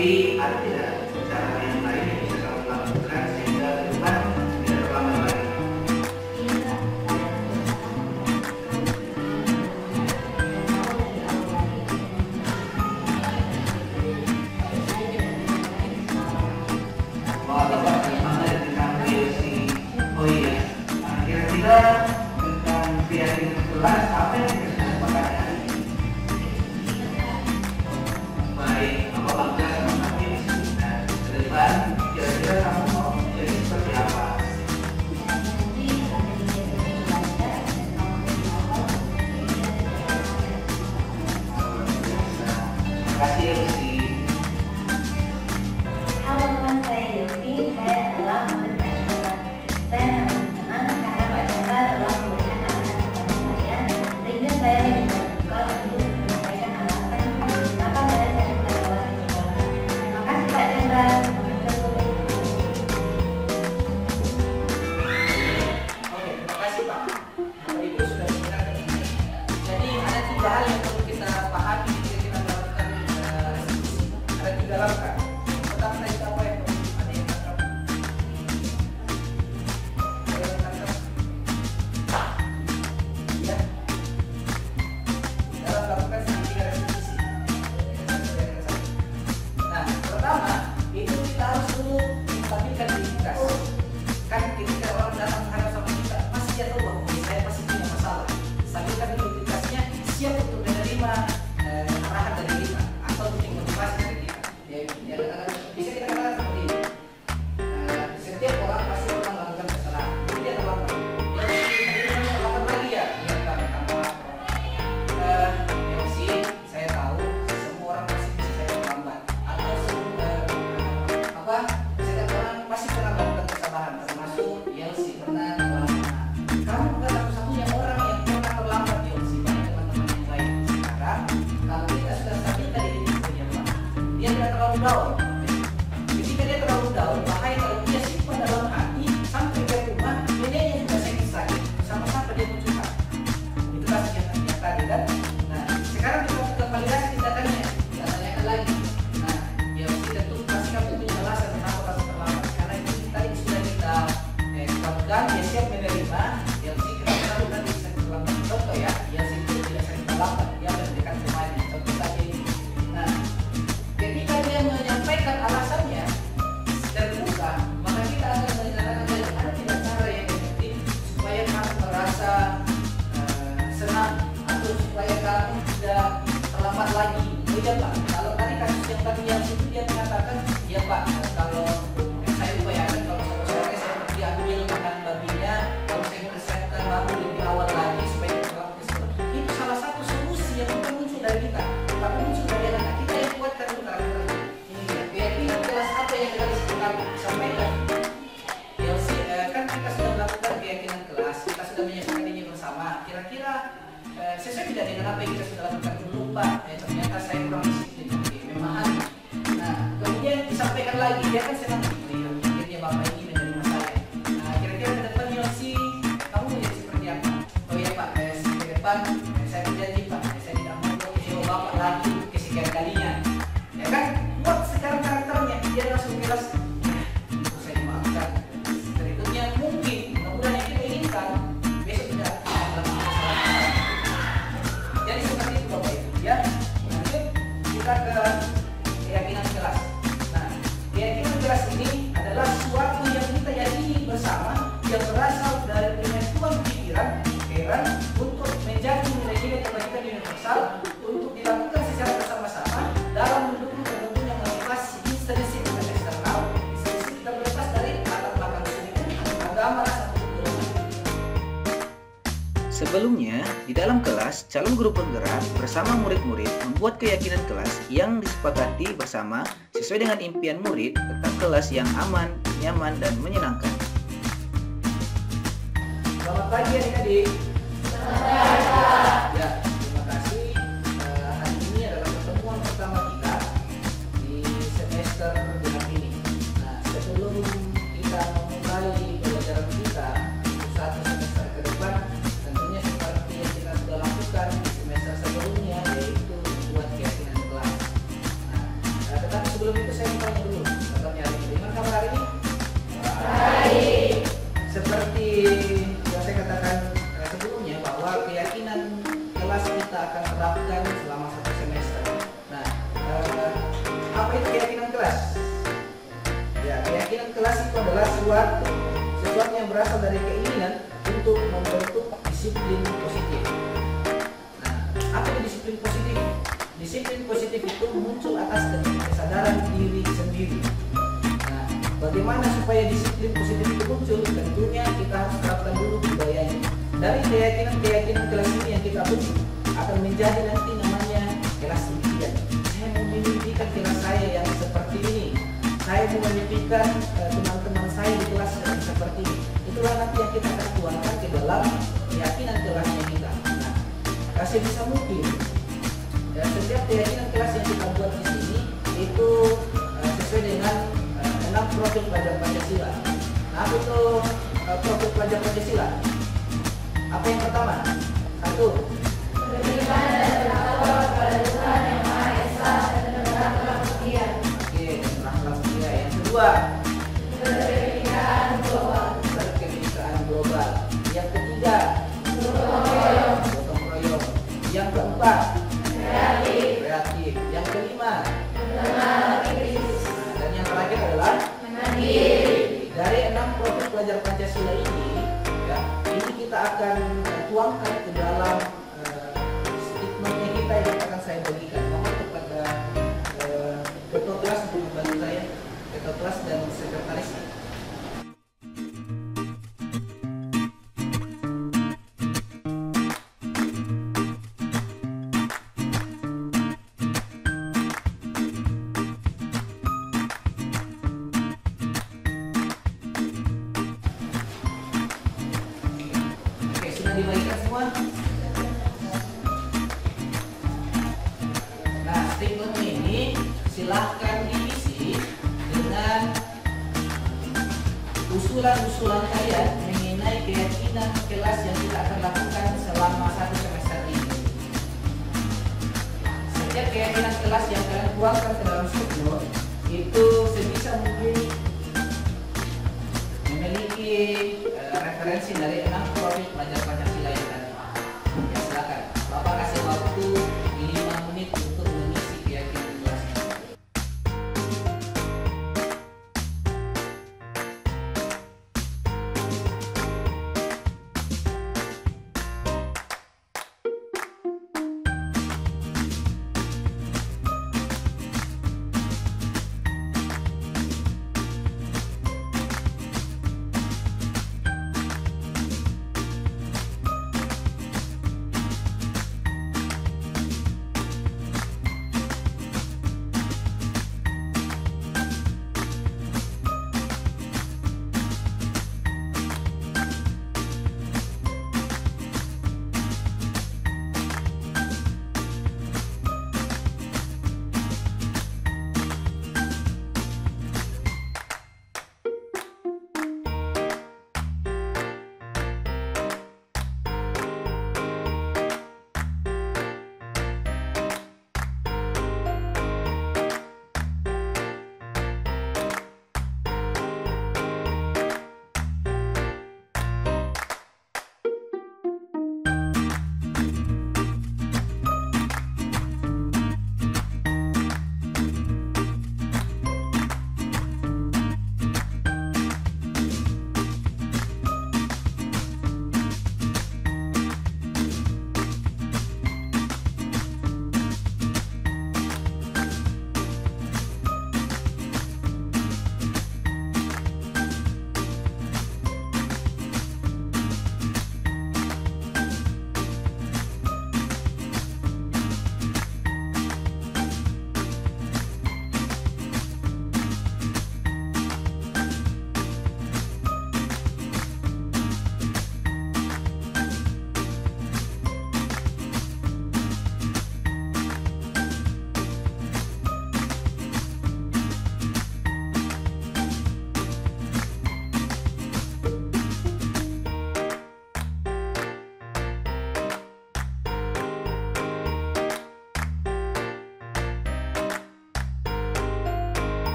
Tapi ada tidak cara yang lain yang bisa kamu lakukan sehingga ke depan tidak terlambat lagi? Oh iya, kira-kira tentang keyakinan kelas apa yang kita sepakati hari ini? Baik, apa bangga sama kami disebutkan ke depan, kira-kira kamu mau jadi seperti apa? Terima kasih ya, Lucy. Halo teman, saya Yofi. Saya adalah murid nasional. Saya sangat senang karena Pak Chandra telah memberikan alasan kepada saya, sehingga saya lebih terbuka untuk menyampaikan alasan kenapa saya suka kelas sekolah. Terima kasih Pak Chandra. Oke, terima kasih Pak. Bapak Ibu sudah mendengarkan ini. Jadi ada 3 hal yang perlu kita pahami ketika kita melakukan restitusi. Ada 3 langkah. Pertama tadi apa yang perlu ada yang tangkap? Ada yang tangkap? Ya. Dalam melakukan segitiga restitusi. Nah, pertama itu kita harus dulu menstabilkan identitas. Kan ketika orang datang menghadap sama kita, pasti dia tahu bahwa saya pasti punya masalah. Stabilkan identitasnya, siap untuk menerima arahan dari kita atau titik motivasi dari kita. Ya, bisa kita katakan seperti ini. Setiap orang pasti pernah melakukan kesalahan. Jadi dia terlambat. Dia terlambat lagi ya. Dia terlambat. Yang sih saya tahu semua orang pasti bisa saya terlambat. Atau setiap orang pasti pernah melakukan kesalahan, termasuk Yelsi pernah terlambat. Kamu bukan satu-satunya orang yang pernah terlambat, Yelsi. Banyak teman-teman yang lain. Sekarang kalau kita sudah stabilkan diri punya Pak, dia tidak terlalu down. Ketika dia terlalu down, bahaya kalau dia simpan dalam hati sampai ke rumah, dia yang juga sakit-sakit, sama-sama dia mencurhat. Itu pasti yang tadi kan. Nah, sekarang kita validasi tindakannya, kita tanyakan lagi. Nah, Yelsi tentu pasti kamu punya alasan kenapa kamu terlambat. Karena itu tadi sudah kita kuatkan, dia siap menerima. Yelsi kenapa kamu nanti bisa terlambat? Contoh ya, Yelsi itu tidak sering terlambat, dia mendekat rumahnya. Contoh saja ini. Nah, ketika dia menyampaikan alasannya terbuka, maka kita akan menyatakan ada tidak cara yang efektif supaya kamu merasa senang atau supaya kamu tidak terlambat lagi. Oh iya Pak, kalau tadi kasus yang tadi yang itu dia mengatakan, ya Pak, kalau saya upayakan kalau sore saya pergi ambil makan babinya, kalau saya persiapkan bangun lebih awal lagi supaya kita melakukan seperti itu. Salah satu solusi yang bukan muncul dari kita, tapi muncul dari anak kita yang kuatkan itu karakter ini. Keyakinan kelas apa yang kita sampaikan? Yelsi, kan kita sudah melakukan keyakinan kelas, kita sudah menyampaikan ini bersama. Kira-kira sesuai tidak dengan apa yang kita sudah lakukan dulu Pak? Ternyata saya kurang disiplin, memahami. Nah, kemudian disampaikan lagi, dia kan senang gitu. Akhirnya Bapak ini menerima saya. Nah, kira-kira ke depan Yelsi, kamu menjadi seperti apa? Oh iya Pak, ke depan saya berjanji Pak, saya tidak mau kecewa Bapak lagi kesekian kalinya. Ya kan, buat sekarang karakternya, dia langsung jelas. Saya dimaafkan. Berikutnya mungkin, mudah-mudahan yang kita inginkan, besok tidak ada masalah. Jadi seperti itu Bapak Ibu ya. Lanjut kita ke keyakinan kelas. Nah, keyakinan kelas ini adalah suatu yang kita yakini bersama yang berasal dari penyatuan pikiran untuk menjadi nilai-nilai kebaikan universal untuk dilakukan secara bersama-sama dalam mendukung terbentuknya motivasi intrinsik dan eksternal, intrinsik terlepas dari latar belakang suku, agama, ras, atau kultur. Sebelumnya, di dalam kelas, calon guru penggerak bersama murid-murid membuat keyakinan kelas yang disepakati bersama sesuai dengan impian murid tentang kelas yang aman, nyaman, dan menyenangkan. Selamat pagi adik-adik. Ya, terima kasih. Hari ini adalah pertemuan pertama kita di semester bulan ini. Nah, sebelum kita memulai pelajaran kita untuk satu semester ke depan, tentunya seperti yang kita sudah lakukan di semester sebelumnya, yaitu membuat keyakinan kelas. Nah, tetapi sebelum itu saya mau tanya dulu, katanya hari ini. Gimana kabar hari ini? Baik. Seperti yang saya katakan sebelumnya bahwa keyakinan kelas kita akan terapkan selama 1 semester. Nah, apa itu keyakinan kelas? Ya, keyakinan kelas itu adalah sesuatu yang berasal dari keinginan untuk membentuk disiplin positif. Nah, apa itu disiplin positif? Disiplin positif itu muncul atas kesadaran diri sendiri. Nah, bagaimana supaya disiplin positif itu muncul? Tentunya kita harus terapkan dulu budayanya. Dari keyakinan kelas ini yang kita bentuk akan menjadi nanti namanya kelas impian. Saya mau memimpikan kelas saya yang seperti ini. Saya mau memimpikan teman-teman saya di kelas yang seperti ini. Itulah nanti yang kita akan tuangkan ke dalam keyakinan kelasnya kita. Nah, sebisa mungkin setiap keyakinan kelas yang kita buat di sini itu sesuai dengan 6 profil pelajar Pancasila. Nah, apa itu profil pelajar Pancasila? Apa yang pertama? 1. Beriman dan bertakwa kepada Tuhan Yang Maha Esa dan berakhlak mulia. Oke, berakhlak mulia. Yang kedua, Kebinekaan global. berkebinekaan global. Yang ketiga, Gotong royong. gotong royong. Yang keempat, Kreatif. Yang kelima, Mengenal kritis. dan yang terakhir adalah Mandiri. dari 6 profil pelajar Pancasila ini, ya, ini kita akan tuangkan ke dalam statementnya kita yang akan saya bagikan. Mohon kepada ketua kelas untuk membantu saya, ketua kelas dan sekretaris. Oke, sudah dibagikan semua? Nah, statement ini silahkan diisi dengan usulan-usulan kalian mengenai keyakinan kelas yang kita akan lakukan selama 1 semester ini. Setiap keyakinan kelas yang kalian tuangkan ke dalam statement itu sebisa mungkin memiliki referensi dari 6 profil pelajar Pancasila yang tadi. Ya, silakan. Bapak kasih waktu 5 menit untuk mengisi keyakinan kelas.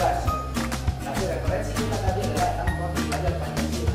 tugas. Tapi referensi kita tadi adalah tentang topik belajar Pancasila.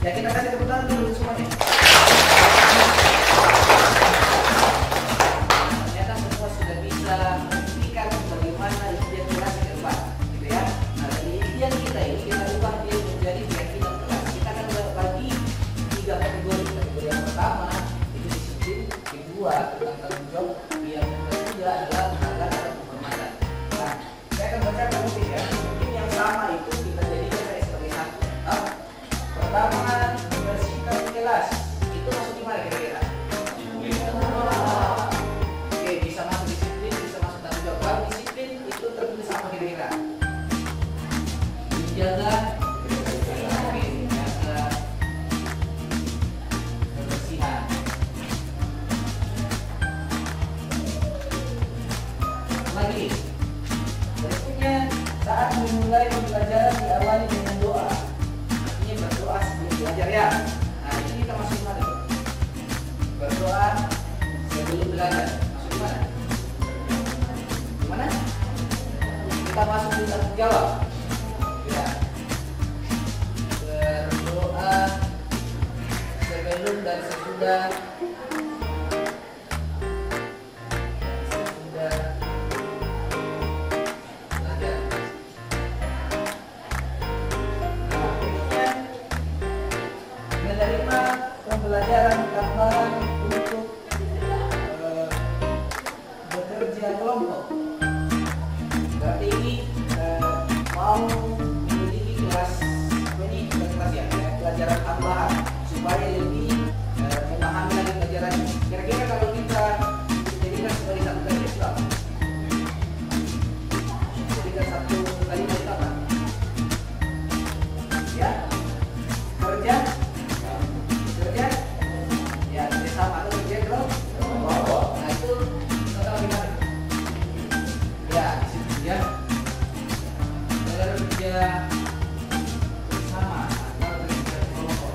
Ya, kita kasih tepuk tangan dulu semuanya. Ternyata semua sudah bisa membuktikan bagaimana ikhtiar kelas ke depan, gitu ya. Nah, dari ikhtiar kita ini kita ubah dia menjadi keyakinan kelas. Kita akan bagi 3 kategori. Kategori yang pertama itu disiplin, kedua tentang tanggung jawab, yang ketiga adalah menghargai dan penghormatan. Nah, saya akan bacakan mungkin ya. Mungkin yang sama itu kita jadikan saya sebagai satu. Pertama, membersihkan kelas. Itu masuk di mana kira-kira? Oke, bisa masuk disiplin, bisa masuk tanggung jawab. Kalau disiplin itu tertulis apa kira-kira? Menjaga kebersihan. Lagi, berikutnya saat memulai pembelajaran diawali dengan doa. Artinya berdoa sebelum belajar ya. Nah, ini kita masuk mana? Berdoa sebelum belajar. Masuk di mana? Di mana? Kita masuk di tanggung jawab. Ya. Berdoa sebelum dan sesudah belajar. Nah, berikutnya menerima pembelajaran tambahan untuk bekerja kelompok. Berarti ini mau memiliki kelas ini bukan kelas ya, pelajaran tambahan supaya lebih memahami lagi pelajaran. Kira-kira kalau kita jadikan sebagai satu kalimat itu apa? Jadikan satu kalimat itu apa? Ya, kerja, ya bersama atau kerja kelompok. Nah itu kita gimana? Ya di situ ya. Kerja bersama atau kerja kelompok.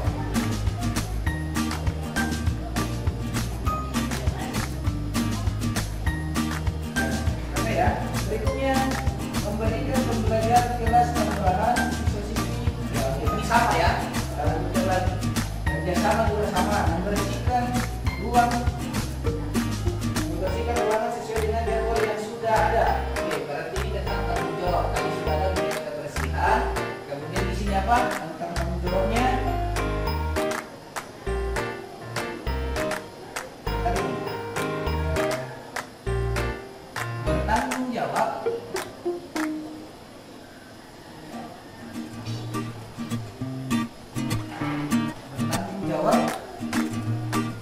Oke ya. Berikutnya memberikan pembelajaran kelas tambahan siswa-siswi. Ya, ini sama ya. Kalau kita lagi kerjasama juga sama. Membersihkan ruangan sesuai dengan jadwal yang sudah ada. Oke, berarti ini tentang tanggung jawab. Tadi sudah ada menjaga kebersihan. Kemudian di sini apa? Tentang tanggung jawabnya. Tadi bertanggung jawab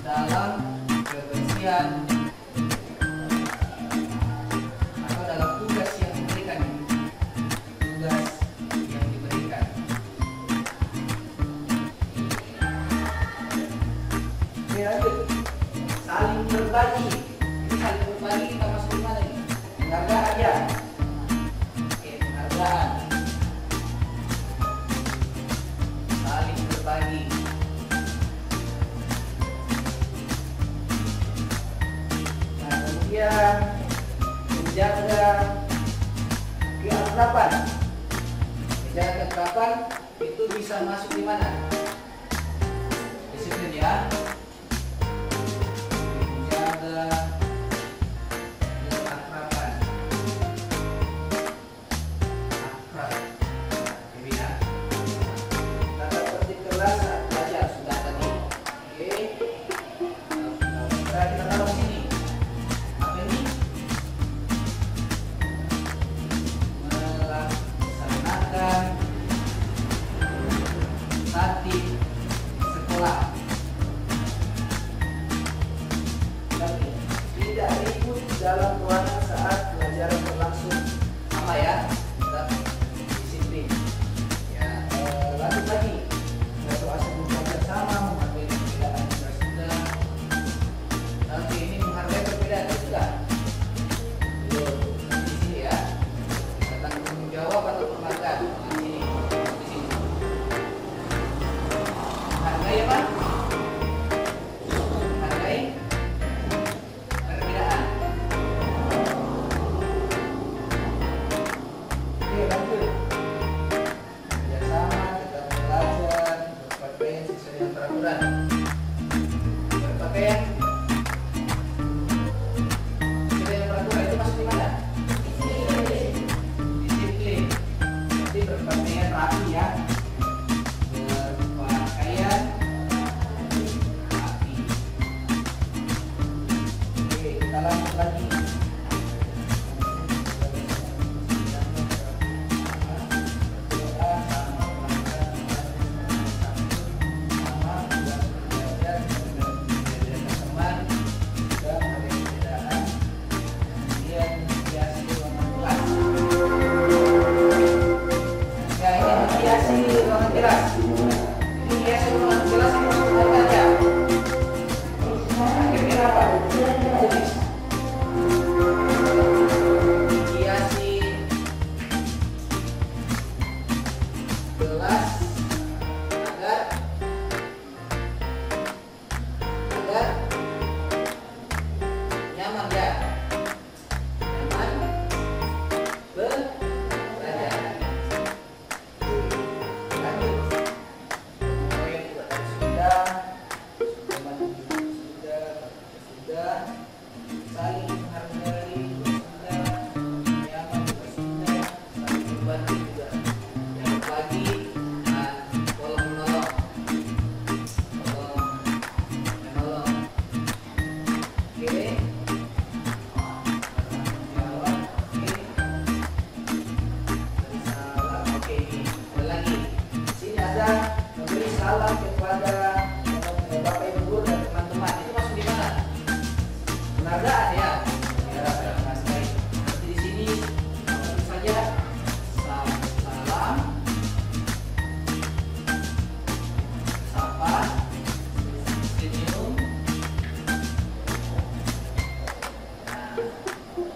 dalam kebersihan atau dalam tugas yang diberikan. Oke, lanjut. Saling berbagi. Ini saling berbagi kita masuk di mana ini? Penghargaan ya. Oke, penghargaan. Saling berbagi. Nah, kemudian menjaga keakraban. Menjaga keakraban itu bisa masuk di mana? Disiplin ya. Menjaga keakraban. Akrab. Ini ya. Tata tertib kelas saat belajar sudah tadi. Oke. Nah, kita taruh sini. Apa ini? Melaksanakan tatib sekolah. salam lagi.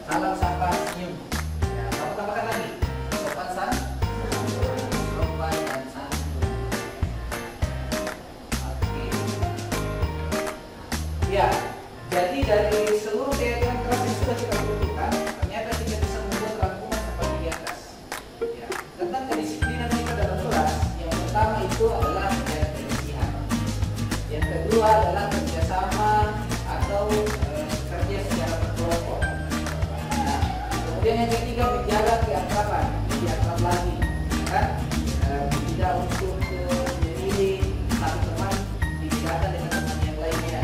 Salam sapa senyum. Ya, kamu tambahkan lagi. Sopan sopan dan santun. Oke. Ya, jadi dari seluruh keyakinan keras yang sudah kita butuhkan, ternyata kita bisa membuat rangkuman seperti di atas. Ya, tentang kedisiplinan kita dalam kelas, yang pertama itu adalah kebersihan. Yang kedua adalah kerjasama atau kerja secara berkelompok. Kemudian yang ketiga menjaga keakraban, lebih akrab lagi, kan? Tidak untuk memilih satu teman dibedakan dengan teman yang lainnya.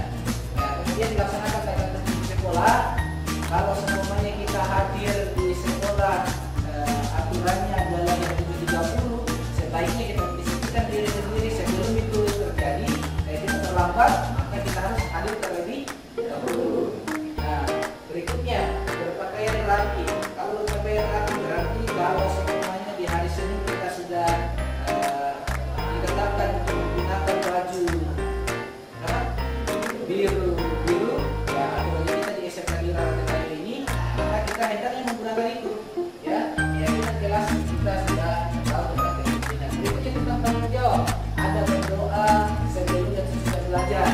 Kemudian dilaksanakan tata tertib sekolah. Kalau semuanya kita hadir di sekolah, aturannya adalah yang 7.30, sebaiknya kita mendisiplinkan diri sendiri sebelum itu terjadi. Kita terlambat, maka kita harus hadir terlebih dahulu. Nah, berikutnya berpakaian rapi. Kalau berpakaian rapi berarti kalau semuanya di hari Senin kita sudah ditetapkan untuk menggunakan baju biru, ya aturan kita di SMK Raden ini, maka kita hendaknya menggunakan itu, ya. Kita jelas kita sudah tahu tentang kedisiplinan. Berikutnya tentang tanggung jawab. Ada berdoa sebelum dan sesudah belajar.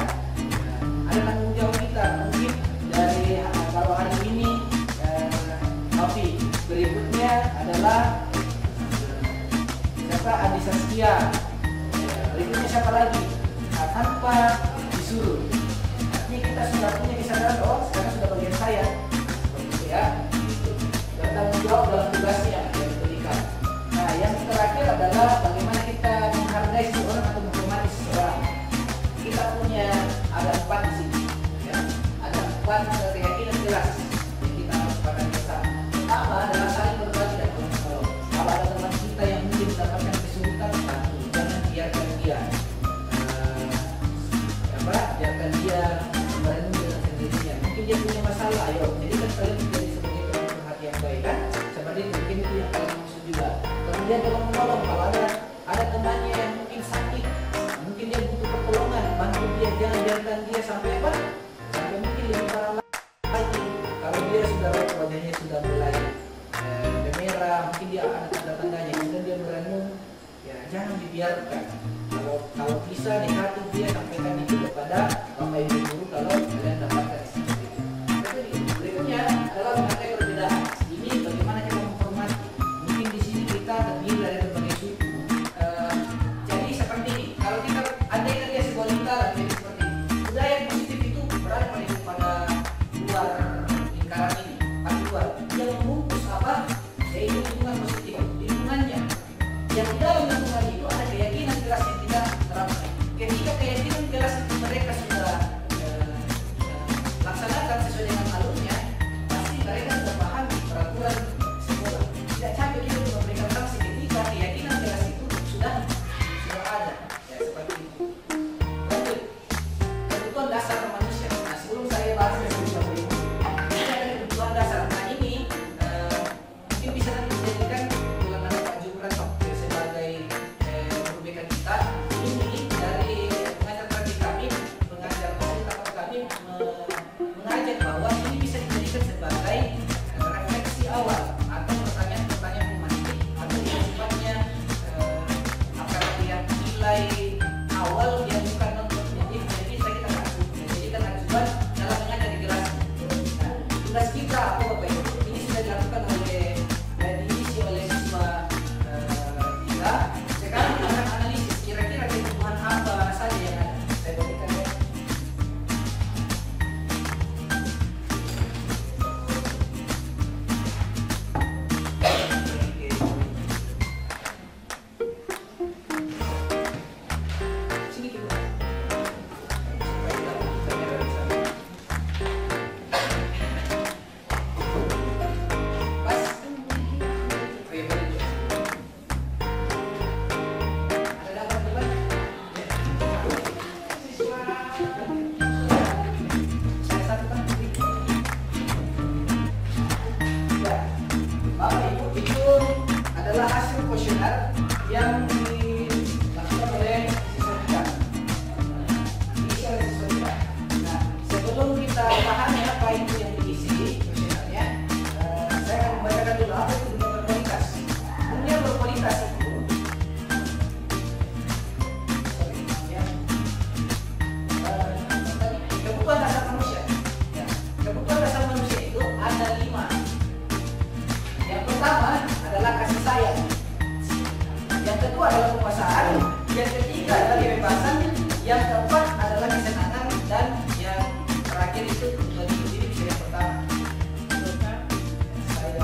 Ada tanggung jawab kita mungkin dari kalau hari ini Novi. Berikutnya adalah siapa? Adi Saskia. Berikutnya siapa lagi? Tanpa disuruh. Artinya kita sudah punya kesadaran, oh sekarang sudah bagian saya, seperti itu ya. Bertanggung jawab dalam tugasnya yang diberikan. Nah, yang terakhir adalah bagaimana kita menghargai seseorang atau menghormati seseorang. Kita punya ada 4 di sini, ya. Ada 4 keyakinan jelas yang kita harus pakai bersama. Pertama adalah saling berbagi dan menolong. Kalau ada teman kita yang mungkin mendapatkan kesulitan, bantu. Jangan biarkan dia biarkan dia merenung dengan sendirinya. Mungkin dia punya masalah, ayo jadikan kalian menjadi sebagai teman perhatian baik, kan? Seperti itu, mungkin itu yang kalian maksud juga. Kemudian tolong menolong. Kalau ada temannya yang mungkin sakit, mungkin dia butuh pertolongan, bantu dia. Jangan biarkan dia sampai sampai mungkin lebih parah lagi. Kalau dia sudah wajahnya sudah mulai merah, mungkin dia ada tanda-tandanya, kemudian dia merenung, ya jangan dibiarkan. Kalau bisa dekati dia, sampaikan itu kepada Bapak Ibu guru kalau kalian dapatkan seperti itu. Berikutnya adalah memakai perbedaan. Ini bagaimana kita menghormati. Mungkin di sini kita terdiri dari berbagai suku. Jadi seperti ini. Kalau kita andaikan dia sebuah lingkaran, jadi seperti ini. Budaya yang positif itu berada pada luar lingkaran ini, pada luar. Yang membungkus apa? Yaitu lingkungan positif, lingkungannya. Yang di dalam lingkungan itu ada keyakinan keras yang kita terapkan. Ketika keyakinan keras itu mereka sudah kita pahami apa itu yang diisi kuesionernya, saya akan membacakan dulu apa itu dunia berkualitas. Dunia berkualitas itu kebutuhan dasar manusia. Ya, kebutuhan dasar manusia itu ada 5. Yang pertama adalah kasih sayang. Yang kedua adalah kekuasaan. Yang ketiga adalah kebebasan. Yang keempat adalah kesenangan, dan yang terakhir itu bagi diri bisa yang pertama. Saya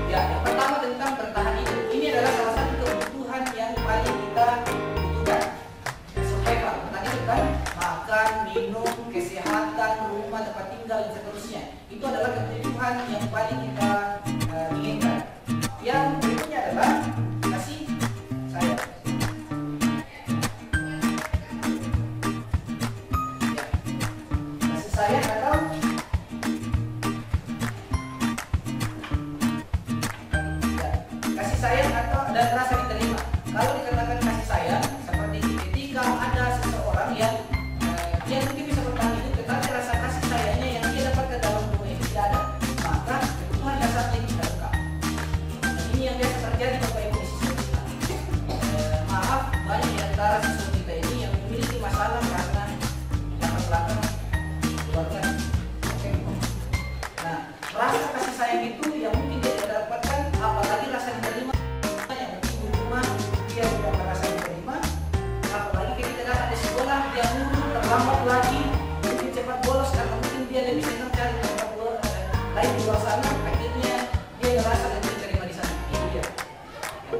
ya, yang pertama tentang bertahan hidup. Ini adalah salah satu kebutuhan yang paling kita butuhkan. Survival, bertahan hidup kan, makan, minum, kesehatan, rumah, tempat tinggal, dan seterusnya. Itu adalah kebutuhan yang paling kita inginkan. Yang berikutnya adalah kasih sayang. Ya, kasih sayang atau kasih sayang atau dan rasa diterima. Kalau dikatakan kasih sayang seperti ketika ada seseorang yang dia mungkin bisa bertahan hidup, tetapi rasa kasih sayangnya yang dia dapatkan dalam rumah itu tidak ada, maka kebutuhan dasarnya tidak lengkap. Dan ini yang biasa terjadi Bapak Ibu di siswa kita. Maaf, banyak di antara siswa kita ini yang memiliki masalah karena latar belakang keluarga. Oke. Nah, rasa kasih sayang itu yang mungkin dia tidak dapatkan, apalagi rasa diterima yang mungkin di rumah dia sudah merasa diterima, apalagi ketika datang di sekolah dia mundur terlambat lagi, mungkin cepat bolos karena mungkin dia lebih senang cari tempat lain di luar sana, akhirnya dia merasa lebih diterima di sana. Itu dia.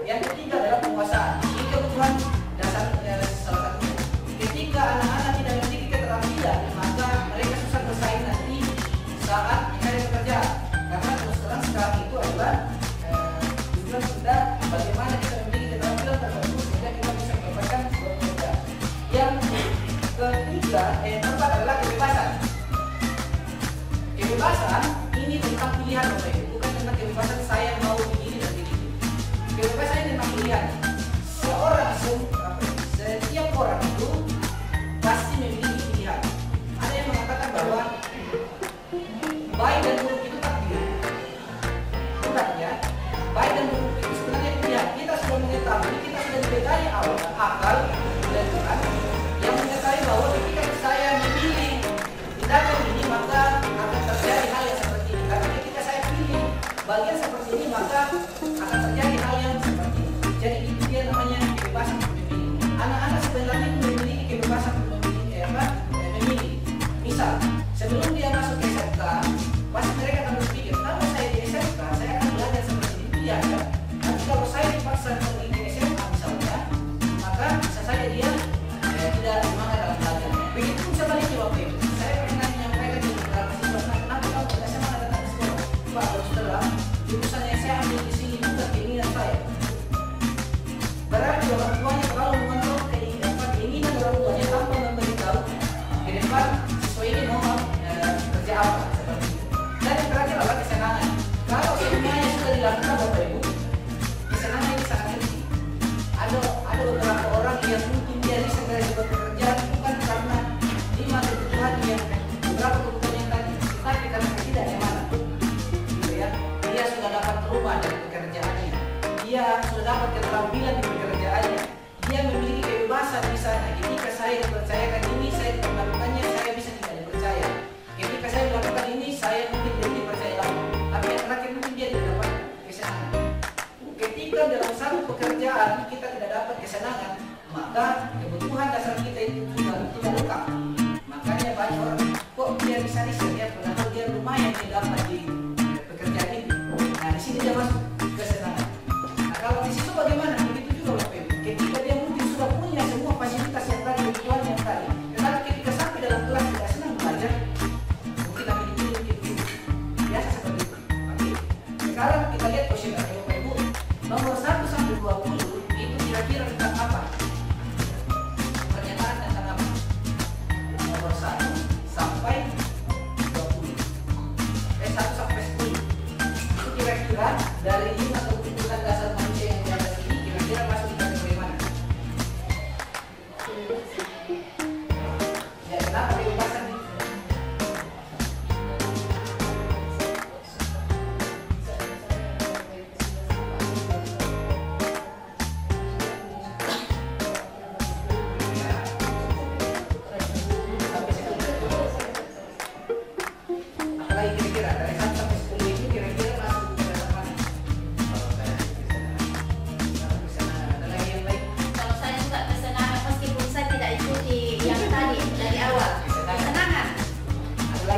Yang ketiga adalah penguasaan. Ini kebutuhan dasar salah satunya. Ketika anak-anak tidak memiliki keterampilan, maka mereka susah bersaing nanti saat mencari pekerjaan. Karena terus terang sekarang itu adalah tujuan sudah bagaimana kita memiliki keterampilan tertentu sehingga kita bisa mendapatkan sebuah pekerjaan. Yang ketiga, keempat adalah kebebasan. Kebebasan ini tentang pilihan Bapak Ibu, bukan tentang kebebasan saya mau begini dan begitu. Kebebasan ini tentang pilihan. Setiap orang itu pasti memiliki pilihan. Ada yang mengatakan bahwa baik dan buruk itu takdir. Bukan ya? Baik dan buruk itu sebenarnya pilihan. Kita sudah mengetahui, kita sudah dibekali akal oleh Tuhan yang mengetahui bahwa ketika saya memilih tindakan ini maka akan terjadi hal yang seperti ini. Karena ketika saya pilih bagian seperti ini maka akan terjadi hal yang seperti ini. Jadi itu dia namanya kebebasan memilih. Anak-anak sebenarnya itu memiliki kebebasan memilih. Misal sebelum dia masuk ke SMK, pasti mereka akan berpikir, kalau saya di SMK, saya akan belajar seperti ini, ya kan? Tapi kalau saya dipaksa pergi ke SMA misalnya, maka bisa saja dia tidak semangat dalam belajarnya. Begitu sebaliknya Bapak Ibu. Saya pernah menyampaikan di beberapa siswa, kenapa kamu tidak semangat datang ke sekolah? Pak, setelah jurusan yang saya ambil di sini bukan keinginan saya. Berarti orang tuanya kalau mengontrol keinginan orang tuanya tanpa memberitahu ke depan siswa ini mau kerja apa seperti itu. Dan yang terakhir adalah kesenangan. Kalau semuanya sudah dilakukan Bapak Ibu, kesenangan ini sangat penting. Ada beberapa orang yang mungkin dia bisa dari sebuah pekerjaan bukan karena 5 kebutuhan yang beberapa kebutuhan yang tadi, tapi karena ketidaknyamanan. Gitu ya. Dia sudah dapat rumah dari pekerjaannya. Dia sudah dapat keterampilan di pekerjaannya. Dia memiliki kebebasan di sana. Ketika saya dipercayakan ini, saya tidak melakukannya, saya bisa tidak dipercaya. Ketika saya melakukan ini, saya mungkin tidak dipercaya lagi. Tapi yang terakhir mungkin dia tidak dapat kesenangan. Ketika dalam satu pekerjaan kita tidak dapat kesenangan, maka kebutuhan dasar kita itu sudah tidak lengkap. Makanya banyak orang, kok dia bisa ya, padahal dia lumayan dia dapat di pekerjaan itu. Nah di sini dia masuk kesenangan. Nah kalau di situ bagaimana? Begitu juga Bapak Ibu. Ketika dia mungkin sudah punya semua fasilitas yang tadi, kebutuhan yang tadi, tetapi ketika sampai dalam kelas tidak senang belajar, mungkin akan dipilih begitu. Biasa seperti itu. Oke. Sekarang kita lihat kuesioner Bapak Ibu. Nomor 1 sampai 20 itu kira-kira tentang apa? Pernyataan tentang apa? Nomor 1 sampai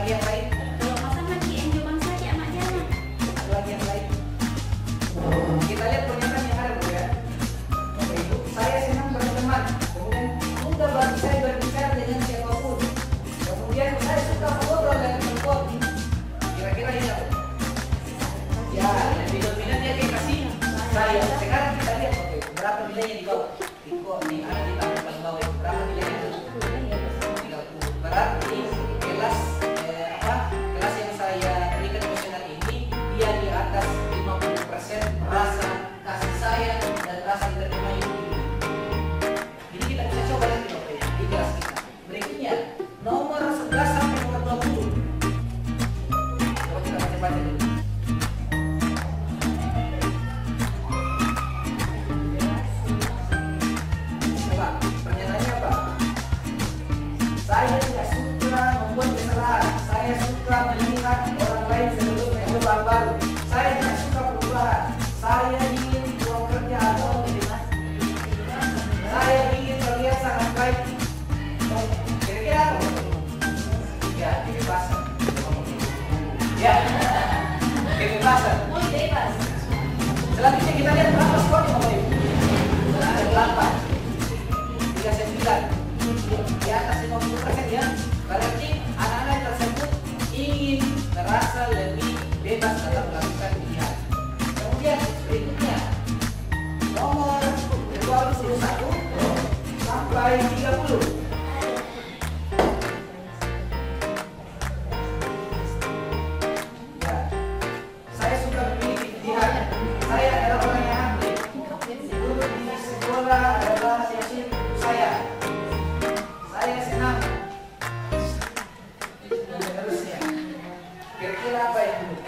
lagi yang lain? Kalau pasangan di enjoman saja anak jalan. Ada lagi yang lain? Kita lihat pernyataan yang ada Bu ya. Oke, Ibu, saya senang berteman. Kemudian mudah bagi saya berbicara dengan siapapun. Kemudian saya suka ngobrol dengan telepon. Kira-kira ini apa? Ya, lebih dominan dia kasih saya. Sekarang kita lihat oke, berapa nilainya di bawah? Ini ada di tabel paling bawah itu. Berapa nilainya itu? 30. Berarti kelas kelas yang saya berikan kuesioner ini dia di atas 50% rasa kasih sayang dan rasa diterima yang tinggi. Jadi kita bisa coba lihat di kelas kita. Berikutnya nomor 11 sampai nomor 20. Coba kita baca-baca dulu. Coba pernyataannya apa? Saya tidak suka membuat kesalahan. Saya suka melihat orang lain sebelum mencoba hal baru. Saya tidak suka perubahan. Saya ingin ruang kerja atau saya ingin terlihat sangat baik. Kira-kira apa? Ya, kebebasan. Ya, kebebasan. Oh, bebas. Selanjutnya kita lihat berapa skornya Bapak Ibu. Ada 8, 39. Di atas 50% ya. Berarti anak-anak tersebut ingin merasa lebih bebas dalam melakukan pilihan. Kemudian berikutnya nomor 21 sampai 30. Ya, saya suka memiliki pilihan. Saya adalah orang yang aktif. Dulu di sekolah adalah sesi saya. Saya senang. Dan seterusnya. Kira-kira apa yang dulu?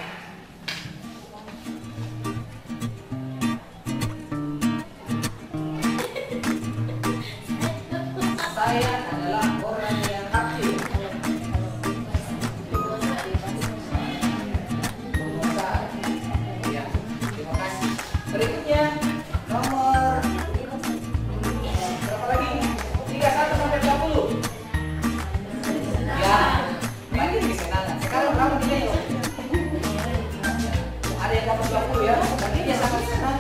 Saya adalah orang yang aktif. Pengusaha. Ya, terima kasih. Berikutnya nomor berapa lagi? 31 sampai 30. Ya, lagi kesenangan. Sekarang berapa nilainya? Ada yang dapat 20 ya. Tapi dia sangat senang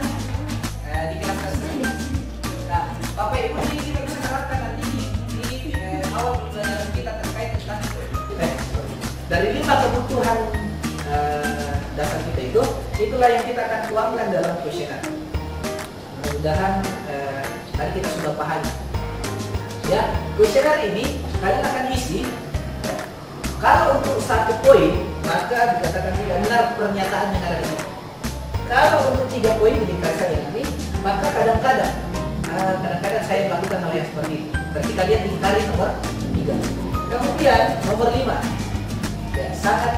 di kelas tersebut. Nah, Bapak Ibu ini kita bisa terapkan nanti di awal pembelajaran kita terkait tentang dari 5 kebutuhan dasar kita itu, itulah yang kita akan tuangkan dalam kuesioner. Mudah-mudahan tadi kita sudah pahami. Ya, kuesioner ini kalian akan isi. Kalau untuk 1 poin, maka dikatakan tidak benar pernyataan yang ada di sini. Kalau untuk 3 poin dikatakan yang ini, maka kadang-kadang saya melakukan hal yang seperti ini. Berarti kalian ingkari nomor 3. Kemudian nomor 5. Ya, sangat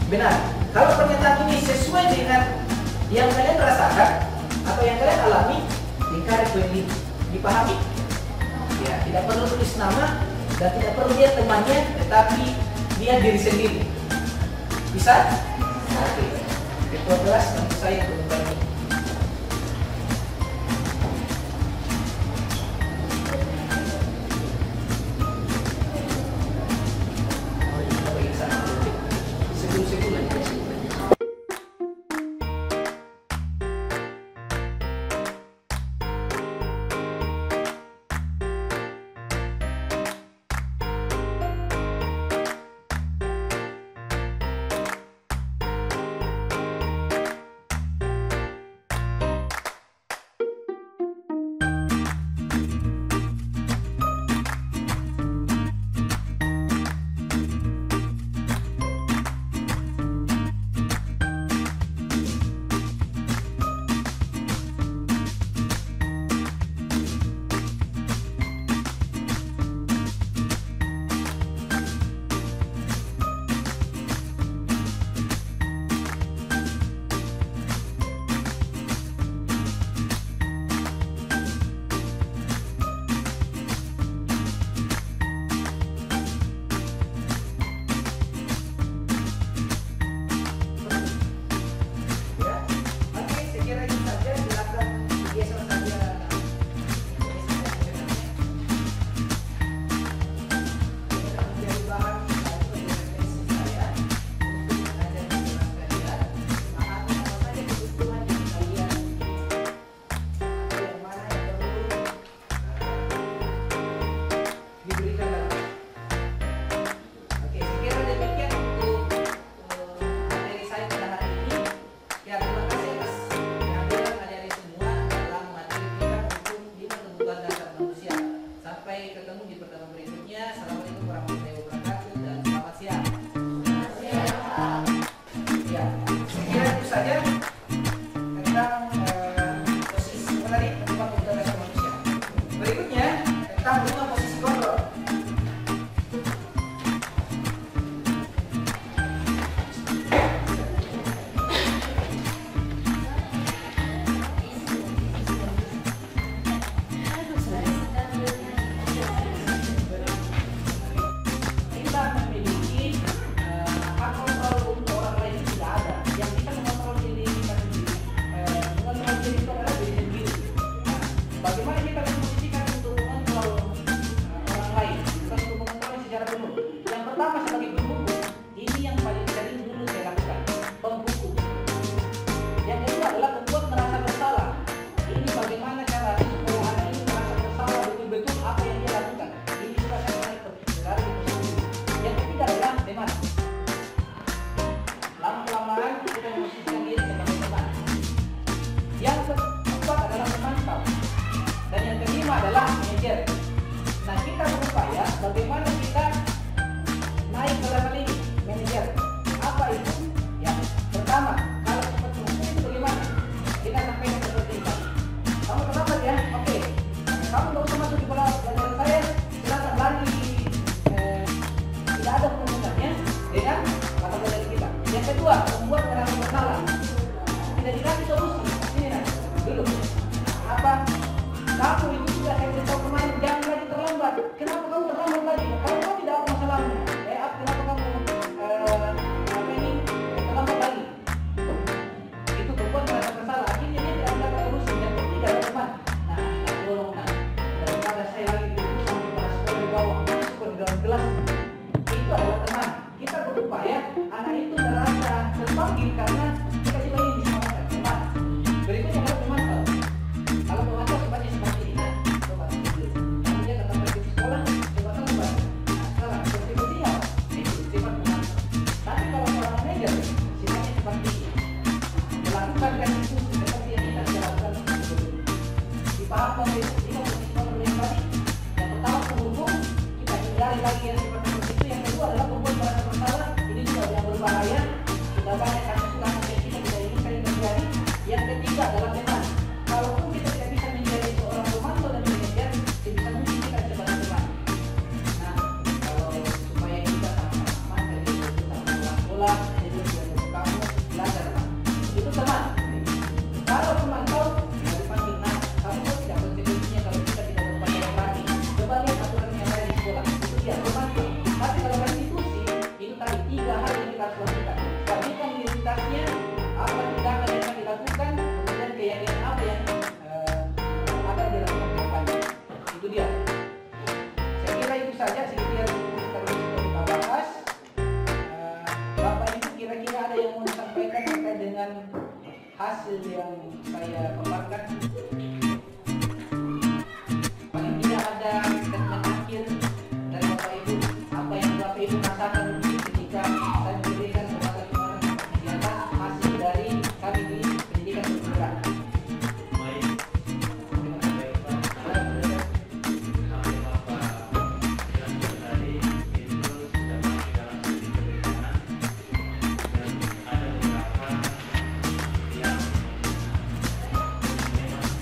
benar. Kalau pernyataan ini sesuai dengan yang kalian rasakan atau yang kalian alami, ingkari poin 5. Dipahami? Ya, tidak perlu tulis nama dan tidak perlu dia temannya, tetapi dia diri sendiri. Bisa? Oke. Ketua kelas tentu saya untuk membagi. Sebelum memanggil karena kita juga ingin disemangatkan. Nah, berikutnya adalah pemantau. Kalau pemantau sifatnya seperti ini, coba dulu. Artinya datang pergi ke sekolah, coba tahu Pak. Nah, sekarang seperti dia, itu sifat pemantau. Tapi kalau seorang manajer, sifatnya seperti ini, melakukan restitusi seperti yang kita jalankan sebelumnya. Dipahami itu lima yang tadi. Yang pertama penghubung, kita hindari lagi yang seperti itu. Yang kedua adalah membuat merasa bersalah. Ini juga yang berbahaya. Sudah banyak kasus-kasus yang kita tidak inginkan yang terjadi. Yang ketiga adalah teman. Kalaupun kita tidak bisa menjadi seorang pemantau dan manajer, sebisa mungkin kita sebagai teman. Nah, kalau supaya kita sama-sama jadi kita pulang sekolah, jadi juga kamu belajar itu teman. Kalau pemantau tidak dipanggil, nah kamu kok tidak konsekuensinya kalau kita tidak berpakaian lagi. Coba lihat aturan yang ada di sekolah, itu dia pemantau. Tapi kalau restitusi, itu tadi 3 hal yang kita harus lakukan. Bandingkan identitasnya, apa tindakan yang akan dilakukan, kemudian keyakinan apa yang akan dilakukan ke depannya. Itu dia. Saya kira itu saja sedikit yang kita bahas. Bapak Ibu kira-kira ada yang mau disampaikan terkait dengan hasil yang saya paparkan? Paling tidak ada statement akhir dari Bapak Ibu, apa yang Bapak Ibu rasakan ketika saya memberikan kepada kegiatan hasil dari kami di pendidikan bergerak. Baik, terima kasih Pak. Kami Bapak jelaskan tadi itu sudah masuk dalam sisi kebijakan dan ada beberapa yang memang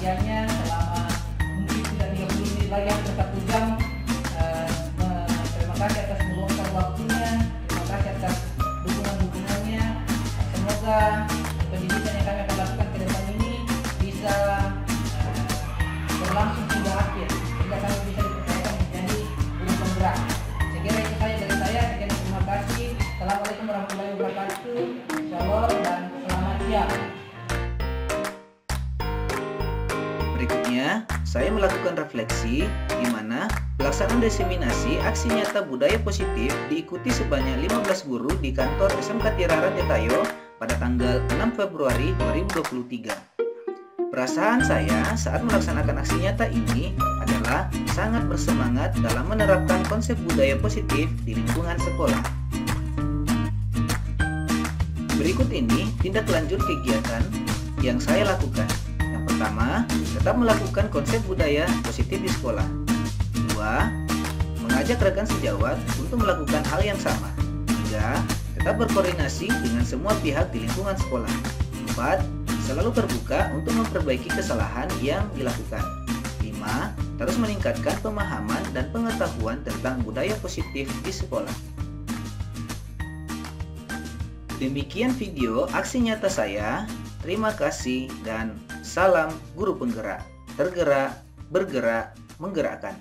pengajiannya selama mungkin sudah 30 menit lagi hampir 1 jam. Terima kasih atas meluangkan waktunya, terima kasih atas dukungan-dukungannya. Semoga pendidikan yang kami akan lakukan ke depan ini bisa berlangsung hingga akhir, sehingga kami bisa dipercayakan menjadi guru penggerak. Sekira itu saja dari saya. Sekian, terima kasih. Assalamualaikum warahmatullahi wabarakatuh. Shalom dan selamat siang. Berikutnya, saya melakukan refleksi di mana pelaksanaan diseminasi aksi nyata budaya positif diikuti sebanyak 15 guru di kantor SMK Tiara Rantetayo pada tanggal 6 Februari 2023. Perasaan saya saat melaksanakan aksi nyata ini adalah sangat bersemangat dalam menerapkan konsep budaya positif di lingkungan sekolah. Berikut ini tindak lanjut kegiatan yang saya lakukan. Yang pertama, tetap melakukan konsep budaya positif di sekolah. 2. Mengajak rekan sejawat untuk melakukan hal yang sama. 3. Tetap berkoordinasi dengan semua pihak di lingkungan sekolah. 4. Selalu terbuka untuk memperbaiki kesalahan yang dilakukan. 5. Terus meningkatkan pemahaman dan pengetahuan tentang budaya positif di sekolah. Demikian video aksi nyata saya. Terima kasih dan salam guru penggerak. Tergerak, bergerak, menggerakkan.